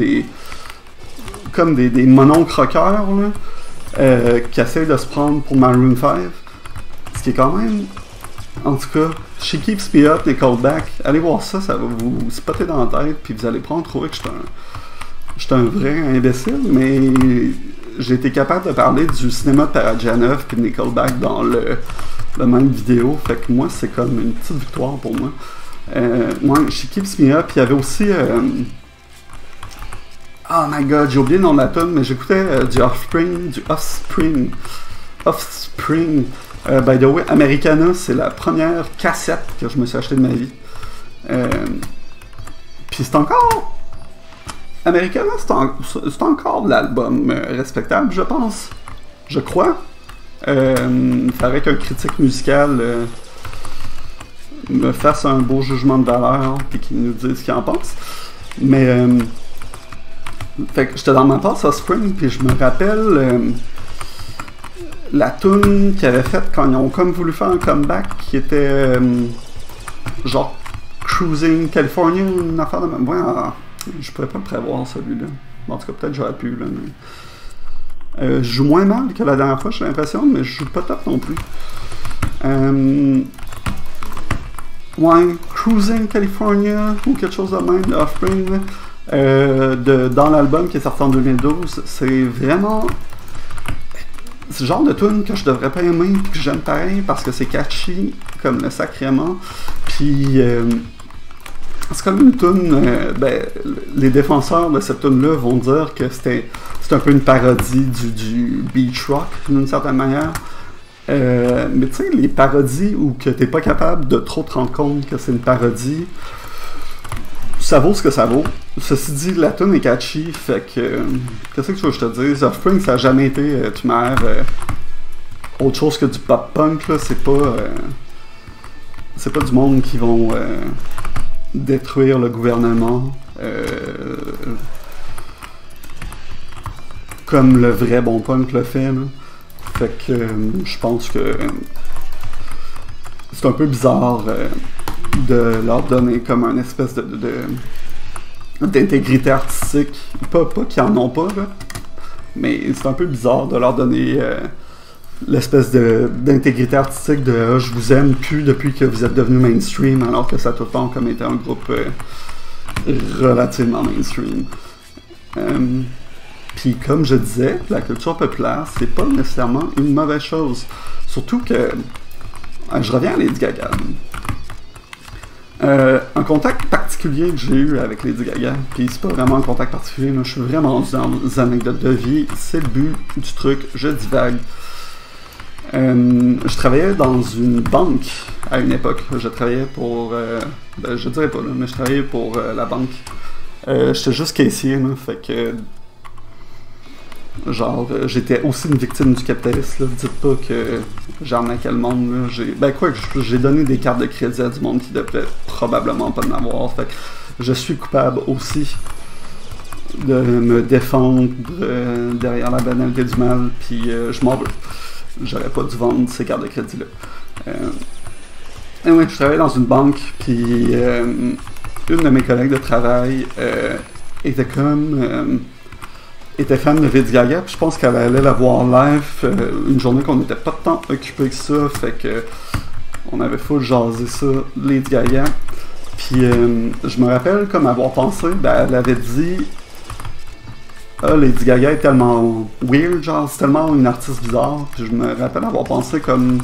comme des monocroqueurs là, qui essayent de se prendre pour Maroon 5. Ce qui est quand même, en tout cas, She Keeps Me Up, Nickelback, allez voir ça, ça va vous spotter dans la tête, puis vous allez trouver que je suis un vrai imbécile, mais j'ai été capable de parler du cinéma de Parajanov et de Nickelback dans le même vidéo, fait que moi c'est comme une petite victoire pour moi. Moi, She Keeps Me Up, il y avait aussi oh my god, j'ai oublié le nom de la tune, mais j'écoutais du Offspring. By the way, Americana, c'est la première cassette que je me suis acheté de ma vie. Puis c'est encore... Americana, c'est encore de l'album respectable, je pense. Je crois. Faudrait qu'un critique musical me fasse un beau jugement de valeur et qu'il nous dise ce qu'il en pense. Mais... fait que j'étais dans ma passe à Spring, puis je me rappelle la tune qu'ils avaient faite quand ils ont comme voulu faire un comeback, qui était genre Cruising California, une affaire de même. Ouais, je pourrais pas le prévoir celui-là. Bon, en tout cas, peut-être j'aurais pu, là. Mais... je joue moins mal que la dernière fois, j'ai l'impression, mais je joue pas top non plus. Ouais, Cruising California, ou quelque chose de même, de Offspring, dans l'album qui est sorti en 2012, c'est vraiment... C'est le genre de tune que je devrais pas aimer, puis que j'aime pareil, parce que c'est catchy, comme le sacrément, puis c'est comme une tune, ben, les défenseurs de cette tune-là vont dire que c'est un peu une parodie du beach rock, d'une certaine manière. Mais tu sais, les parodies où que t'es pas capable de trop te rendre compte que c'est une parodie, ça vaut ce que ça vaut. Ceci dit, la tune est catchy, fait que... qu'est-ce que tu veux que je te dise? Offspring, ça a jamais été autre chose que du pop-punk, là. C'est pas du monde qui vont détruire le gouvernement comme le vrai bon punk le fait, là. Fait que je pense que c'est un peu bizarre de leur donner comme un espèce d'intégrité artistique. Pas qu'ils en ont pas, là, mais c'est un peu bizarre de leur donner l'espèce d'intégrité artistique de je vous aime plus depuis que vous êtes devenu mainstream, alors que ça a tout le temps comme été un groupe relativement mainstream. Puis comme je disais, la culture populaire, c'est pas nécessairement une mauvaise chose. Surtout que... je reviens à Lady Gaga. Un contact particulier que j'ai eu avec Lady Gaga, puis c'est pas vraiment un contact particulier, là, je suis vraiment rendu dans des anecdotes de vie, c'est le but du truc, je divague. Je travaillais dans une banque à une époque. Je travaillais pour... ben, je dirais pas, là, mais je travaillais pour la banque. J'étais juste caissier, là, fait que... Genre, j'étais aussi une victime du capitalisme, là. Dites pas que j'arnaquais le monde, là. Ben quoi, j'ai donné des cartes de crédit à du monde qui devait probablement pas en avoir. Fait que je suis coupable aussi de me défendre derrière la banalité du mal, puis je m'en veux. J'aurais pas dû vendre ces cartes de crédit-là. Et oui, je travaillais dans une banque, puis une de mes collègues de travail était fan de Lady Gaga, puis je pense qu'elle allait la voir live une journée qu'on n'était pas tant occupé que ça, fait que on avait full jasé ça, Lady Gaga. Puis je me rappelle comme avoir pensé, ben elle avait dit ah, Lady Gaga est tellement weird, genre c'est tellement une artiste bizarre, puis je me rappelle avoir pensé comme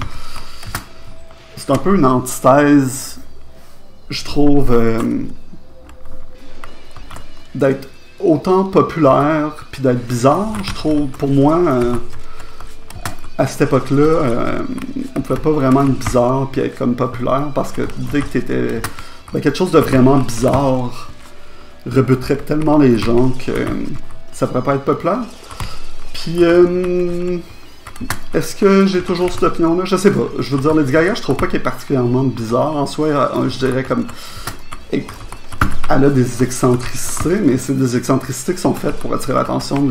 c'est un peu une antithèse, je trouve, d'être autant populaire puis d'être bizarre. Je trouve, pour moi, à cette époque-là, on pouvait pas vraiment être bizarre puis être comme populaire, parce que dès que t'étais quelque chose de vraiment bizarre rebuterait tellement les gens que ça pourrait pas être populaire. Puis est-ce que j'ai toujours cette opinion-là? Je sais pas. Je veux dire, Lady Gaga, je trouve pas qu'elle est particulièrement bizarre. En soi, je dirais comme... Elle a des excentricités, mais c'est des excentricités qui sont faites pour attirer l'attention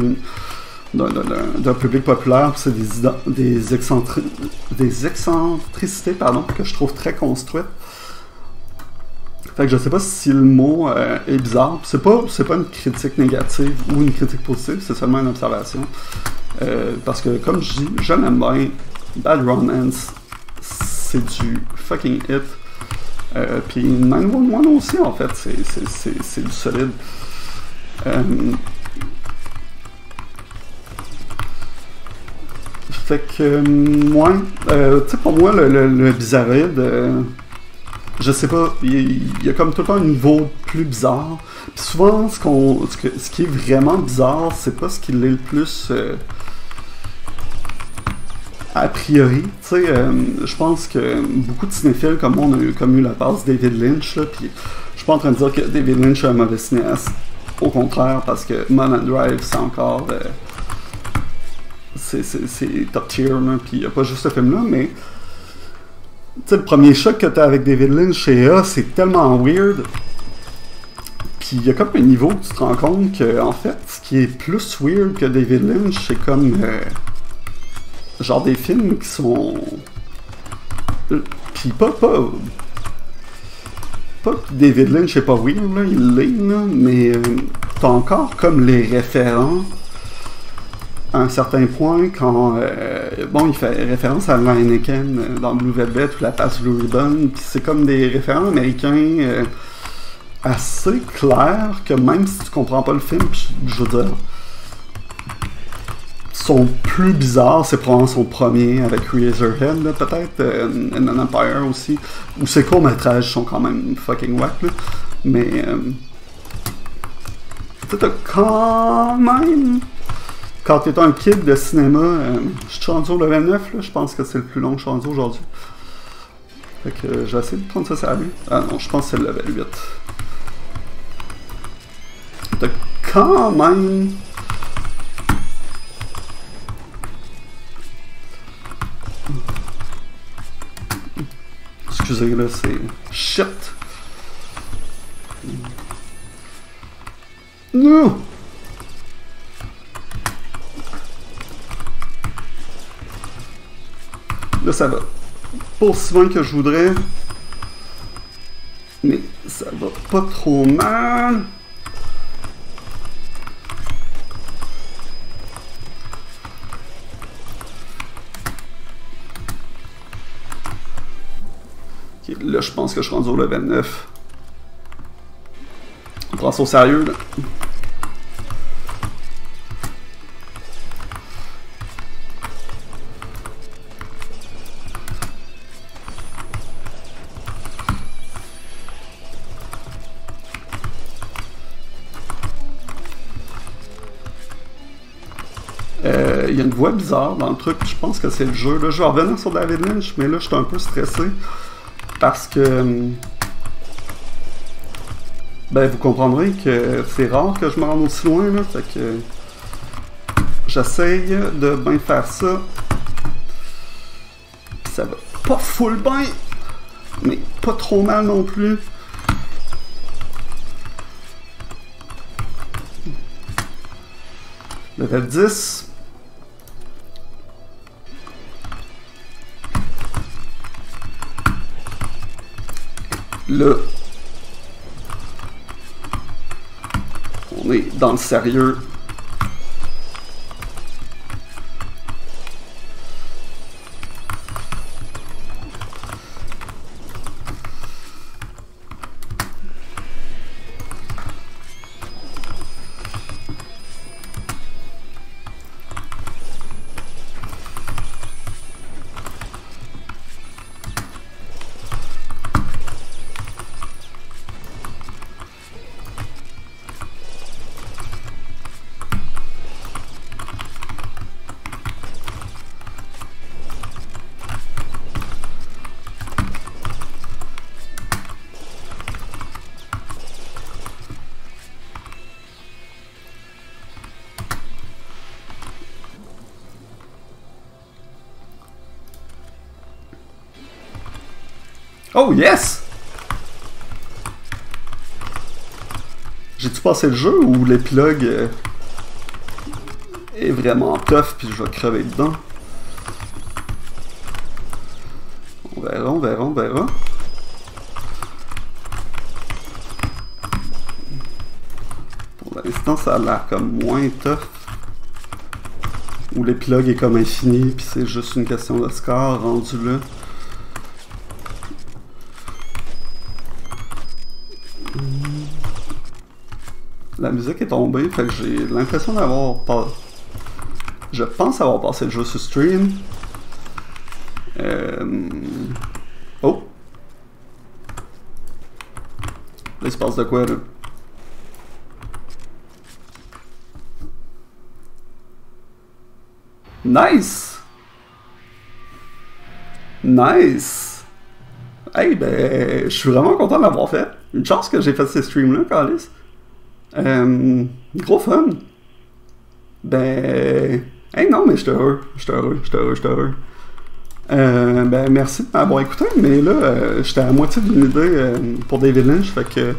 d'un public populaire. C'est des excentricités pardon, que je trouve très construites. Fait que je sais pas si le mot est bizarre. C'est pas une critique négative ou une critique positive, c'est seulement une observation. Parce que, comme je dis, je l'aime bien. Bad Romance, c'est du fucking hit. Puis 911 aussi, en fait, c'est du solide. Fait que, moi, tu sais, pour moi, le bizarroïde, je sais pas, il y a comme tout le temps un niveau plus bizarre. Puis souvent, ce qui est vraiment bizarre, c'est pas ce qui l'est le plus... a priori, tu sais, je pense que beaucoup de cinéphiles comme moi, on a eu la passe David Lynch, là, puis je suis pas en train de dire que David Lynch est un mauvais cinéaste. Au contraire, parce que Mulholland Drive, c'est encore... c'est top tier, là, puis il n'y a pas juste ce film-là, mais... Tu sais, le premier choc que t'as avec David Lynch et c'est tellement weird. Puis il y a comme un niveau où tu te rends compte que, en fait, ce qui est plus weird que David Lynch, c'est comme... genre des films qui sont... Puis pas que David Lynch est pas weird, là, il l'est, là, mais t'as encore comme les référents à un certain point quand... bon, il fait référence à Heineken dans Blue Velvet ou La Passe Blue Ribbon, puis c'est comme des référents américains assez clairs que même si tu comprends pas le film, je veux dire... Son plus bizarre, c'est probablement son premier avec Razorhead, peut-être, and an Empire aussi, où ses courts-métrages sont quand même fucking whack, là. Mais tu sais, quand même... Quand t'es un kid de cinéma, je suis rendu au level 9, là, je pense que c'est le plus long que je suis rendu aujourd'hui. Fait que je vais essayer de prendre ça sérieux. Ah non, je pense que c'est le level 8. T'as quand même... Excusez, là, c'est... Shit! Non! Là, ça va pas aussi loin que je voudrais. Mais ça va pas trop mal. Ok, là, je pense que je suis rendu au level 9. On prend ça au sérieux, là. Il y a une voix bizarre dans le truc, je pense que c'est le jeu. Là, je vais revenir sur David Lynch, mais là, je suis un peu stressé. Parce que... Ben, vous comprendrez que c'est rare que je me rende aussi loin, là. Fait que... J'essaye de bien faire ça. Puis ça va pas full bien, mais pas trop mal non plus. Level 10. Là, on est dans le sérieux. Oh yes! J'ai-tu passé le jeu ou l'épilogue est vraiment tough puis je vais crever dedans? On verra, on verra, on verra. Pour l'instant, ça a l'air comme moins tough. Ou l'épilogue est comme infini puis c'est juste une question de score rendu là. La musique est tombée, fait que j'ai l'impression d'avoir pas. Je pense avoir passé le jeu sur stream. Oh! Là, il se passe de quoi, là? Nice! Nice! Hey, ben, je suis vraiment content de l'avoir fait. Une chance que j'ai fait ces streams-là, Carlis. Gros fun. Ben... Hey, non, mais j'étais heureux. Ben, merci de m'avoir écouté, mais là, j'étais à moitié d'une idée pour David Lynch, fait que...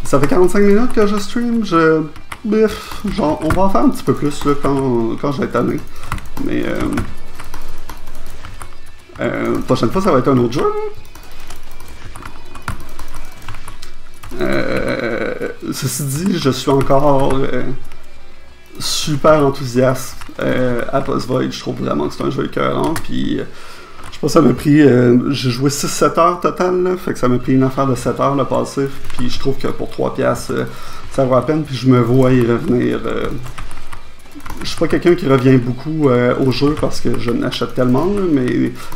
Ça fait 45 minutes que je stream, bref, genre, on va en faire un petit peu plus, là, quand je vais être allé. Mais, prochaine fois, ça va être un autre jeu, ceci dit, je suis encore super enthousiaste à Boss Void. Je trouve vraiment que c'est un jeu écœurant. Puis, je sais pas, ça m'a pris. J'ai joué 6-7 heures total, là, fait que ça m'a pris une affaire de 7 heures le passif. Puis, je trouve que pour 3$, ça vaut la peine. Puis, je me vois y revenir. Je suis pas quelqu'un qui revient beaucoup au jeu parce que je n'achète tellement, là, mais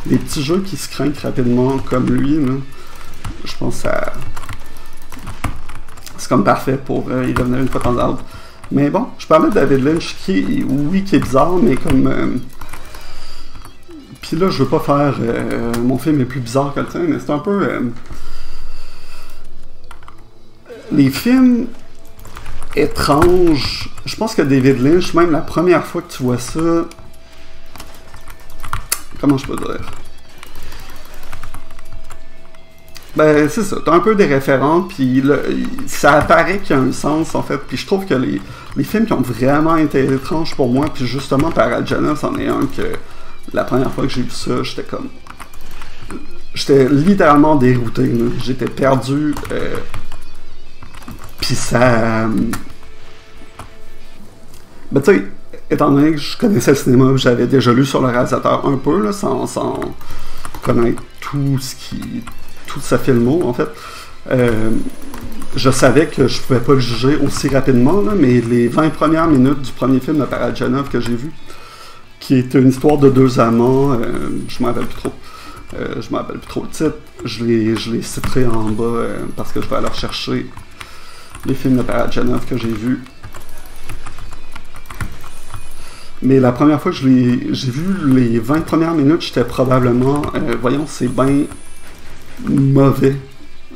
les petits jeux qui se craignent rapidement comme lui, là, je pense que c'est comme parfait pour y revenir une fois de temps à autre. Mais bon, je parlais de David Lynch qui, oui, qui est bizarre, mais comme... Puis là, je veux pas faire... mon film est plus bizarre que le tien, mais c'est un peu... les films étranges... Je pense que David Lynch, même la première fois que tu vois ça... Comment je peux dire? Ben, c'est ça. T'as un peu des référents, puis ça apparaît qu'il y a un sens, en fait. Puis je trouve que les films qui ont vraiment été étranges pour moi, puis justement, Paragena, c'en est un que la première fois que j'ai vu ça, j'étais comme... J'étais littéralement dérouté, là. J'étais perdu. Puis ça... Ben, tu sais, étant donné que je connaissais le cinéma, j'avais déjà lu sur le réalisateur un peu, là, sans connaître tout sa filmo, en fait. Je savais que je pouvais pas le juger aussi rapidement, là, mais les 20 premières minutes du premier film de Parajanov que j'ai vu, qui est une histoire de deux amants, je m'en rappelle plus trop. Je m'en rappelle plus trop le titre. Je l'ai cité en bas parce que je vais aller rechercher les films de Parajanov que j'ai vus. Mais la première fois que j'ai vu les 20 premières minutes, j'étais probablement... voyons, c'est bien mauvais.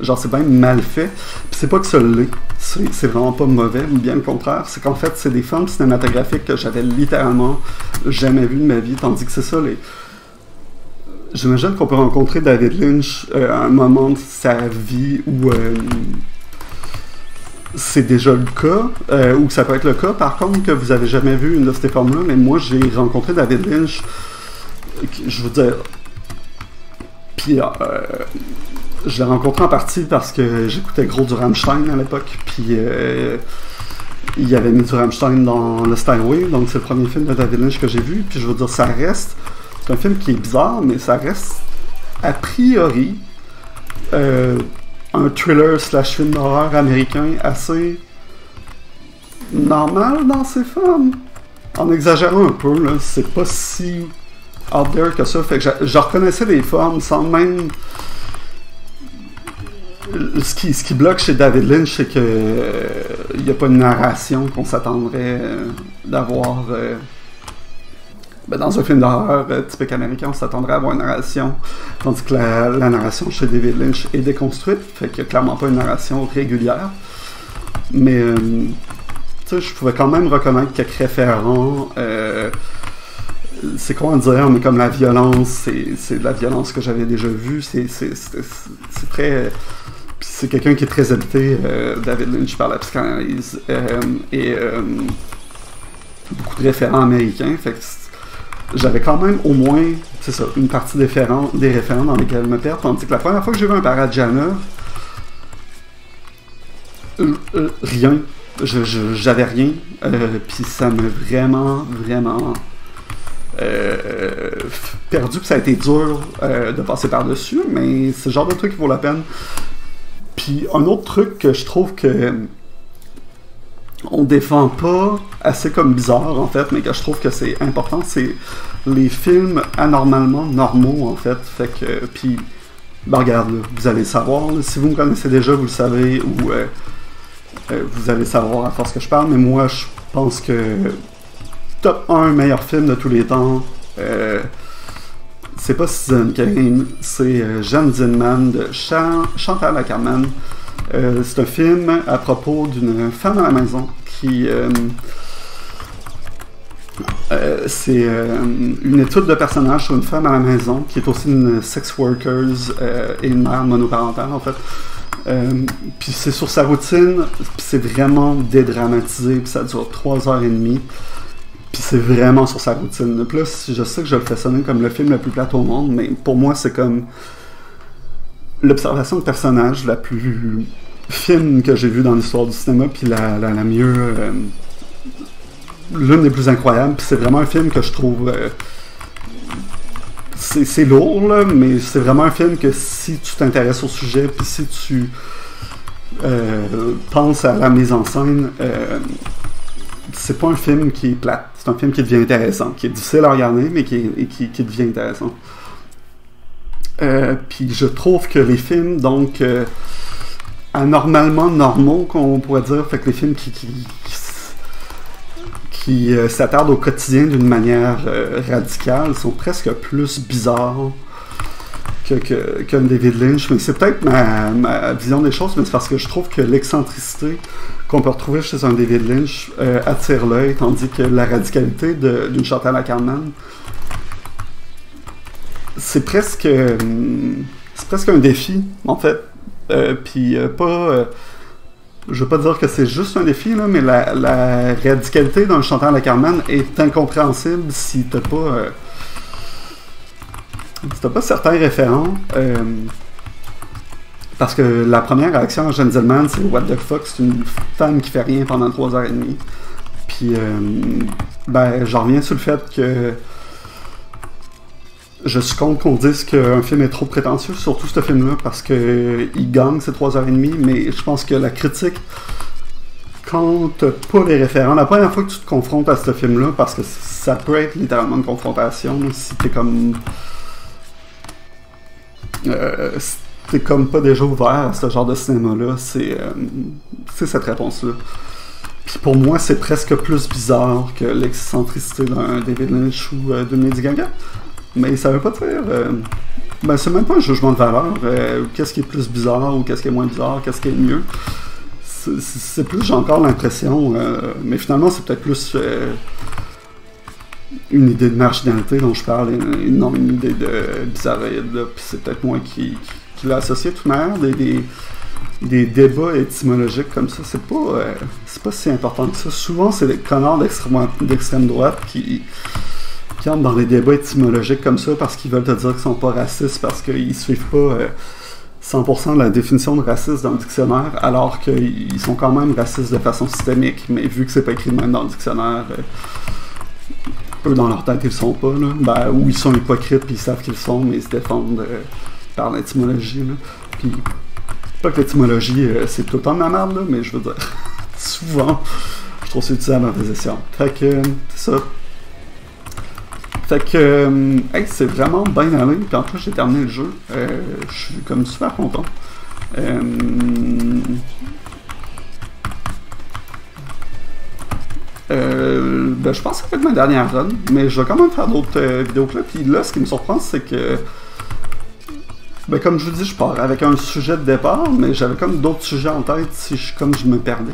Genre, c'est bien mal fait. Puis c'est pas que ça l'est. C'est vraiment pas mauvais, ou bien le contraire. C'est qu'en fait, c'est des films cinématographiques que j'avais littéralement jamais vu de ma vie. Tandis que c'est ça, j'imagine qu'on peut rencontrer David Lynch à un moment de sa vie où... c'est déjà le cas, ou ça peut être le cas, par contre, que vous avez jamais vu une de ces formes-là, mais moi, j'ai rencontré David Lynch, je veux dire, puis je l'ai rencontré en partie parce que j'écoutais gros du Rammstein à l'époque, puis il avait mis du Rammstein dans le Steinway, donc c'est le premier film de David Lynch que j'ai vu, puis je veux dire, ça reste, c'est un film qui est bizarre, mais ça reste, a priori, un thriller slash film d'horreur américain assez normal dans ses formes. En exagérant un peu, là, c'est pas si out there que ça. Fait que je reconnaissais les formes sans même... Ce qui bloque chez David Lynch, c'est que il n'y a pas une narration qu'on s'attendrait d'avoir... Ben, dans un film d'horreur typique américain, on s'attendrait à avoir une narration, tandis que la narration chez David Lynch est déconstruite, fait qu'il n'y a clairement pas une narration régulière. Mais, tu sais, je pouvais quand même reconnaître quelques référents. C'est quoi dire, mais comme la violence, c'est de la violence que j'avais déjà vue. C'est très... C'est quelqu'un qui est très habité, David Lynch, par la psychanalyse, et beaucoup de référents américains, fait que j'avais quand même au moins, c'est ça, une partie des référents dans lesquels me perdre, tandis que la première fois que j'ai vu un Parajanov, rien, j'avais rien, puis ça m'a vraiment perdu, puis ça a été dur de passer par-dessus, mais c'est le genre de truc qui vaut la peine. Puis un autre truc que je trouve que on défend pas assez comme bizarre en fait, mais que je trouve que c'est important, c'est les films anormalement normaux en fait. Fait que, puis, ben regarde, là, vous allez le savoir, là, si vous me connaissez déjà, vous le savez, ou vous allez savoir à force que je parle, mais moi je pense que top 1 meilleur film de tous les temps, c'est pas Citizen Kane, c'est Jeanne Zinman de Chantal Akerman. C'est un film à propos d'une femme à la maison qui... c'est une étude de personnage sur une femme à la maison qui est aussi une sex worker et une mère monoparentale en fait. Puis c'est sur sa routine, puis c'est vraiment dédramatisé, puis ça dure 3h30. Puis c'est vraiment sur sa routine. Puis là, je sais que je le fais sonner comme le film le plus plate au monde, mais pour moi, c'est comme l'observation de personnage la plus fine que j'ai vue dans l'histoire du cinéma, puis la mieux... l'une des plus incroyables, puis c'est vraiment un film que je trouve... c'est lourd, là, mais c'est vraiment un film que si tu t'intéresses au sujet, puis si tu penses à la mise en scène, c'est pas un film qui est plate, c'est un film qui devient intéressant, qui est difficile à regarder, mais qui devient intéressant. Puis je trouve que les films, donc, anormalement normaux, qu'on pourrait dire. Fait que les films qui s'attardent au quotidien d'une manière radicale sont presque plus bizarres qu'un David Lynch. Mais c'est peut-être ma vision des choses, mais c'est parce que je trouve que l'excentricité qu'on peut retrouver chez un David Lynch attire l'œil, tandis que la radicalité d'une Chantal Akerman, c'est presque un défi, en fait. Puis pas... je veux pas dire que c'est juste un défi, là, mais la radicalité d'un Chantal Akerman est incompréhensible si t'as pas certains référents. Parce que la première réaction à Gentleman, c'est What the fuck, c'est une femme qui fait rien pendant 3h30. Puis, j'en reviens sur le fait que je suis contre qu'on dise qu'un film est trop prétentieux, surtout ce film-là, parce qu'il gagne ces 3h30, mais je pense que la critique, quand t'as pas les référents, la première fois que tu te confrontes à ce film-là, parce que ça peut être littéralement une confrontation, si t'es comme... si t'es comme pas déjà ouvert à ce genre de cinéma-là, c'est cette réponse-là. Puis pour moi, c'est presque plus bizarre que l'excentricité d'un David Lynch ou d'une Lady Gaga. Mais ça veut pas dire... c'est même pas un jugement de valeur. Qu'est-ce qui est plus bizarre ou qu'est-ce qui est moins bizarre, qu'est-ce qui est mieux. C'est plus, j'ai encore l'impression... mais finalement, c'est peut-être plus une idée de marginalité dont je parle, et non une idée de bizarrerie. Puis c'est peut-être moi qui l'ai associé de toute manière. Des débats étymologiques comme ça, c'est pas si important que ça. Souvent, c'est des connards d'extrême droite qui entrent dans des débats étymologiques comme ça parce qu'ils veulent te dire qu'ils sont pas racistes, parce qu'ils suivent pas 100% de la définition de raciste dans le dictionnaire, alors qu'ils sont quand même racistes de façon systémique, mais vu que c'est pas écrit même dans le dictionnaire, eux dans leur tête ils le sont pas, là. Ou ils sont hypocrites puis ils savent qu'ils le sont, mais ils se défendent par l'étymologie, là. Puis pas que l'étymologie c'est tout le temps de la merde, là, mais je veux dire souvent je trouve c'est utilisé à mauvaise escient. Fait que c'est ça. Fait que, c'est vraiment bien allé. Puis en plus, j'ai terminé le jeu. Je suis comme super content. Je pense que ça fait ma dernière run, mais je vais quand même faire d'autres vidéos que là. Puis là, ce qui me surprend, c'est que, comme je vous dis, je pars avec un sujet de départ, mais j'avais comme d'autres sujets en tête si je me perdais.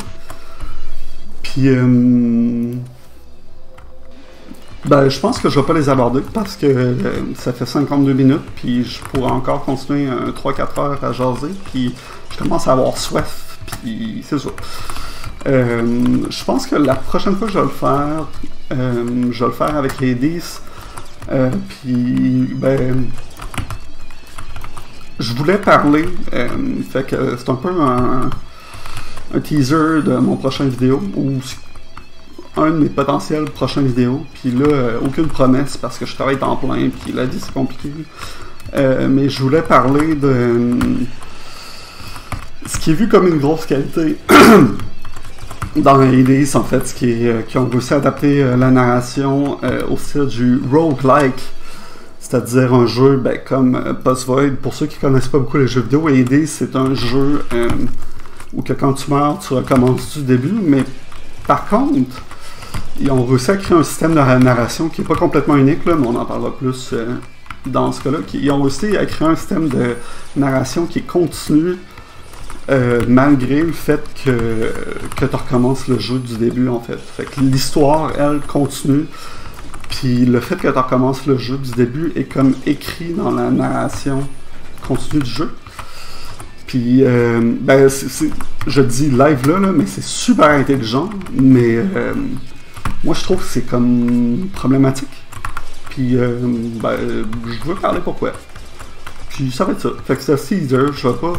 Puis, je pense que je vais pas les aborder parce que ça fait 52 minutes, puis je pourrais encore continuer 3-4 heures à jaser, puis je commence à avoir soif, puis c'est ça. Je pense que la prochaine fois que je vais le faire avec Hades, puis je voulais parler, fait que c'est un peu un teaser de mon prochain vidéo, ou un de mes potentiels prochaines vidéos, puis là, aucune promesse parce que je travaille temps plein, puis la vie c'est compliqué. Mais je voulais parler de ce qui est vu comme une grosse qualité dans Hades, en fait, qui ont réussi à adapter la narration au style du roguelike, c'est-à-dire un jeu comme Post-Void. Pour ceux qui connaissent pas beaucoup les jeux vidéo, Hades c'est un jeu où que quand tu meurs, tu recommences du début, mais par contre, ils ont réussi à créer un système de narration qui n'est pas complètement unique, là, mais on en parlera plus dans ce cas-là. Ils ont réussi à créer un système de narration qui est continu malgré le fait que tu recommences le jeu du début, en fait. Fait que l'histoire, elle, continue. Puis le fait que tu recommences le jeu du début est comme écrit dans la narration continue du jeu. Puis, je dis live là, mais c'est super intelligent, mais moi je trouve que c'est comme problématique. Puis, je veux parler pourquoi. Puis ça va être ça. Fait que c'est teaser, je vais pas...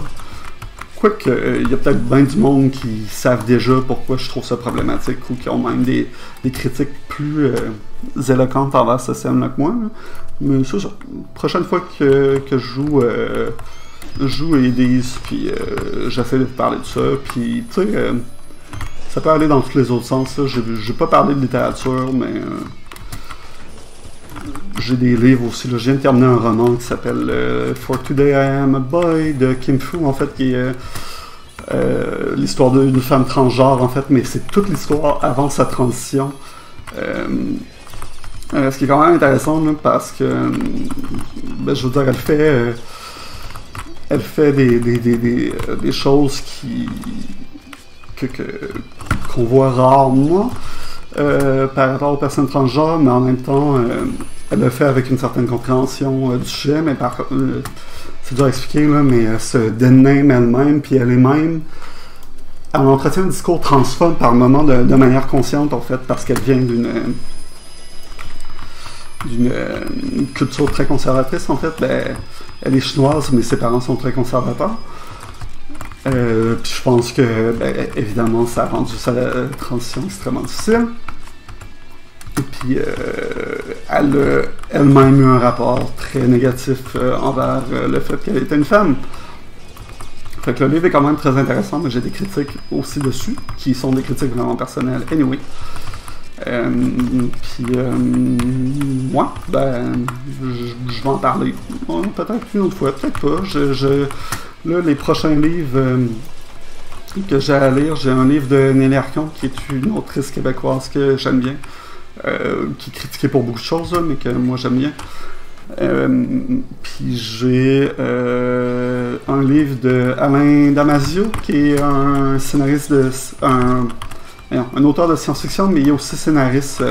Quoique, il y a peut-être bien du monde qui savent déjà pourquoi je trouve ça problématique, ou qui ont même des critiques plus éloquentes envers ce système-là que moi. Là. Mais ça, prochaine fois que je joue Hades, puis j'essaie de parler de ça, puis tu sais, ça peut aller dans tous les autres sens. J'ai pas parlé de littérature, mais j'ai des livres aussi. Là. Je viens de terminer un roman qui s'appelle For Today I Am a Boy de Kim Fu, en fait, qui est l'histoire d'une femme transgenre en fait, mais c'est toute l'histoire avant sa transition. Ce qui est quand même intéressant là, parce que ben, je veux dire, elle fait des choses qu'on voit rarement par rapport aux personnes transgenres, mais en même temps elle le fait avec une certaine compréhension du sujet, mais c'est dur à expliquer là, mais elle se déname elle-même, puis elle entretient un discours transphobe par moments de manière consciente en fait, parce qu'elle vient d'une culture très conservatrice en fait. Ben, elle est chinoise, mais ses parents sont très conservateurs. Puis je pense que, ben, évidemment, ça a rendu sa transition extrêmement difficile. Et puis, elle a elle-même eu un rapport très négatif envers le fait qu'elle était une femme. Fait que le livre est quand même très intéressant, mais j'ai des critiques aussi dessus, qui sont des critiques vraiment personnelles. Anyway. Puis, moi, ben, je vais en parler. Bon, peut-être une autre fois, peut-être pas. Là, les prochains livres que j'ai à lire, j'ai un livre de Nelly Arcon, qui est une autrice québécoise que j'aime bien, qui est critiquée pour beaucoup de choses, là, mais que moi j'aime bien. Puis j'ai un livre de Alain Damasio, qui est un scénariste un auteur de science-fiction, mais il est aussi scénariste.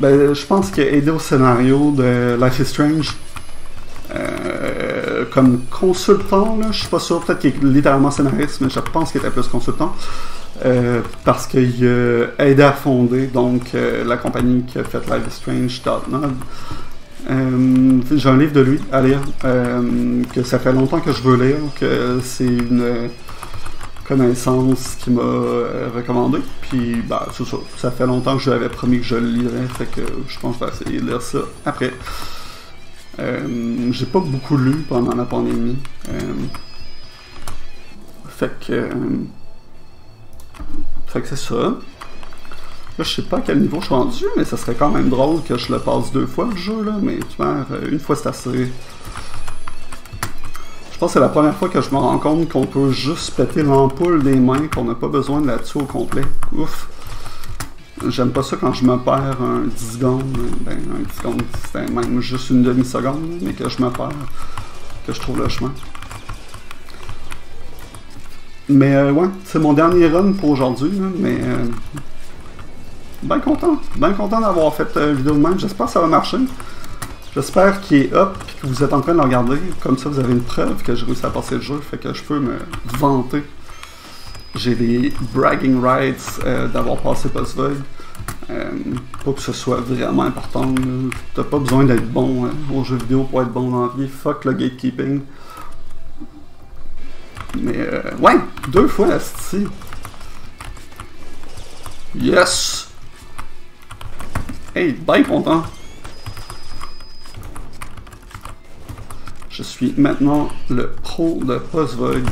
Ben, je pense qu'il a aidé au scénario de Life is Strange. Comme consultant, là, je suis pas sûr, peut-être qu'il est littéralement scénariste, mais je pense qu'il était plus consultant. Parce qu'il a aidé à fonder donc la compagnie qui a fait Life is Strange.node. J'ai un livre de lui à lire, que ça fait longtemps que je veux lire, que c'est une connaissance qui m'a recommandé, puis bah c'est ça, ça fait longtemps que je lui avais promis que je le lirais, fait que je pense que je vais essayer de lire ça après. J'ai pas beaucoup lu pendant la pandémie, fait que c'est ça. Là, je sais pas à quel niveau je suis rendu, mais ça serait quand même drôle que je le passe 2 fois le jeu, là, mais tu vois, une fois c'est assez. Je pense que c'est la première fois que je me rends compte qu'on peut juste péter l'ampoule des mains, qu'on n'a pas besoin de la tuer au complet. Ouf! J'aime pas ça quand je me perds un 10 secondes. Ben, un 10 secondes, c'est même juste une demi-seconde, mais que je me perds, que je trouve le chemin. Mais ouais, c'est mon dernier run pour aujourd'hui, mais bien content d'avoir fait une vidéo de même. J'espère que ça va marcher. J'espère qu'il est up et que vous êtes en train de le regarder. Comme ça, vous avez une preuve que j'ai réussi à passer le jeu. Fait que je peux me vanter. J'ai des bragging rights d'avoir passé Postvoid. Pas que ce soit vraiment important. T'as pas besoin d'être bon aux jeux vidéo pour être bon dans la vie. Fuck le gatekeeping. Mais ouais, 2 fois ici. Yes! Hey, bien content. Je suis maintenant le pro de Postvoid.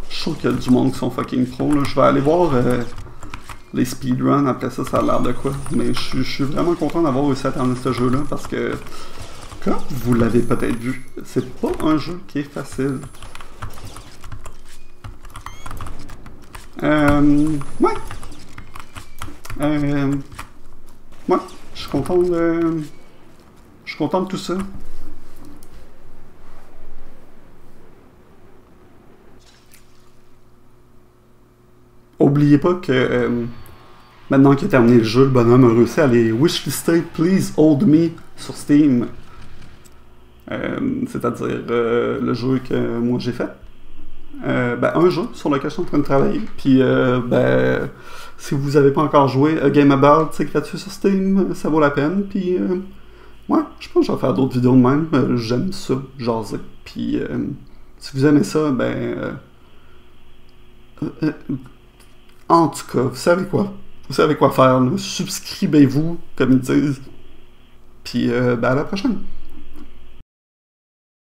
Je trouve qu'il y a du monde qui sont fucking pro. Là. Je vais aller voir les speedruns. Après ça, ça a l'air de quoi. Mais je suis vraiment content d'avoir réussi à terminer ce jeu-là parce que, comme vous l'avez peut-être vu, c'est pas un jeu qui est facile. Ouais. Ouais, je suis content de... Je suis content de tout ça. Oubliez pas que maintenant qu'il a terminé le jeu, le bonhomme a réussi à aller wishlister Please Hold Me sur Steam. C'est-à-dire le jeu que moi j'ai fait. Ben, un jeu sur lequel je suis en train de travailler. Puis, ben, si vous n'avez pas encore joué A Game About, c'est gratuit sur Steam, ça vaut la peine. Puis, ouais, je pense que je vais faire d'autres vidéos de même. J'aime ça, jaser. Puis, si vous aimez ça, ben, en tout cas, vous savez quoi? Vous savez quoi faire, là. Subscribez-vous, comme ils disent. Puis, ben, à la prochaine.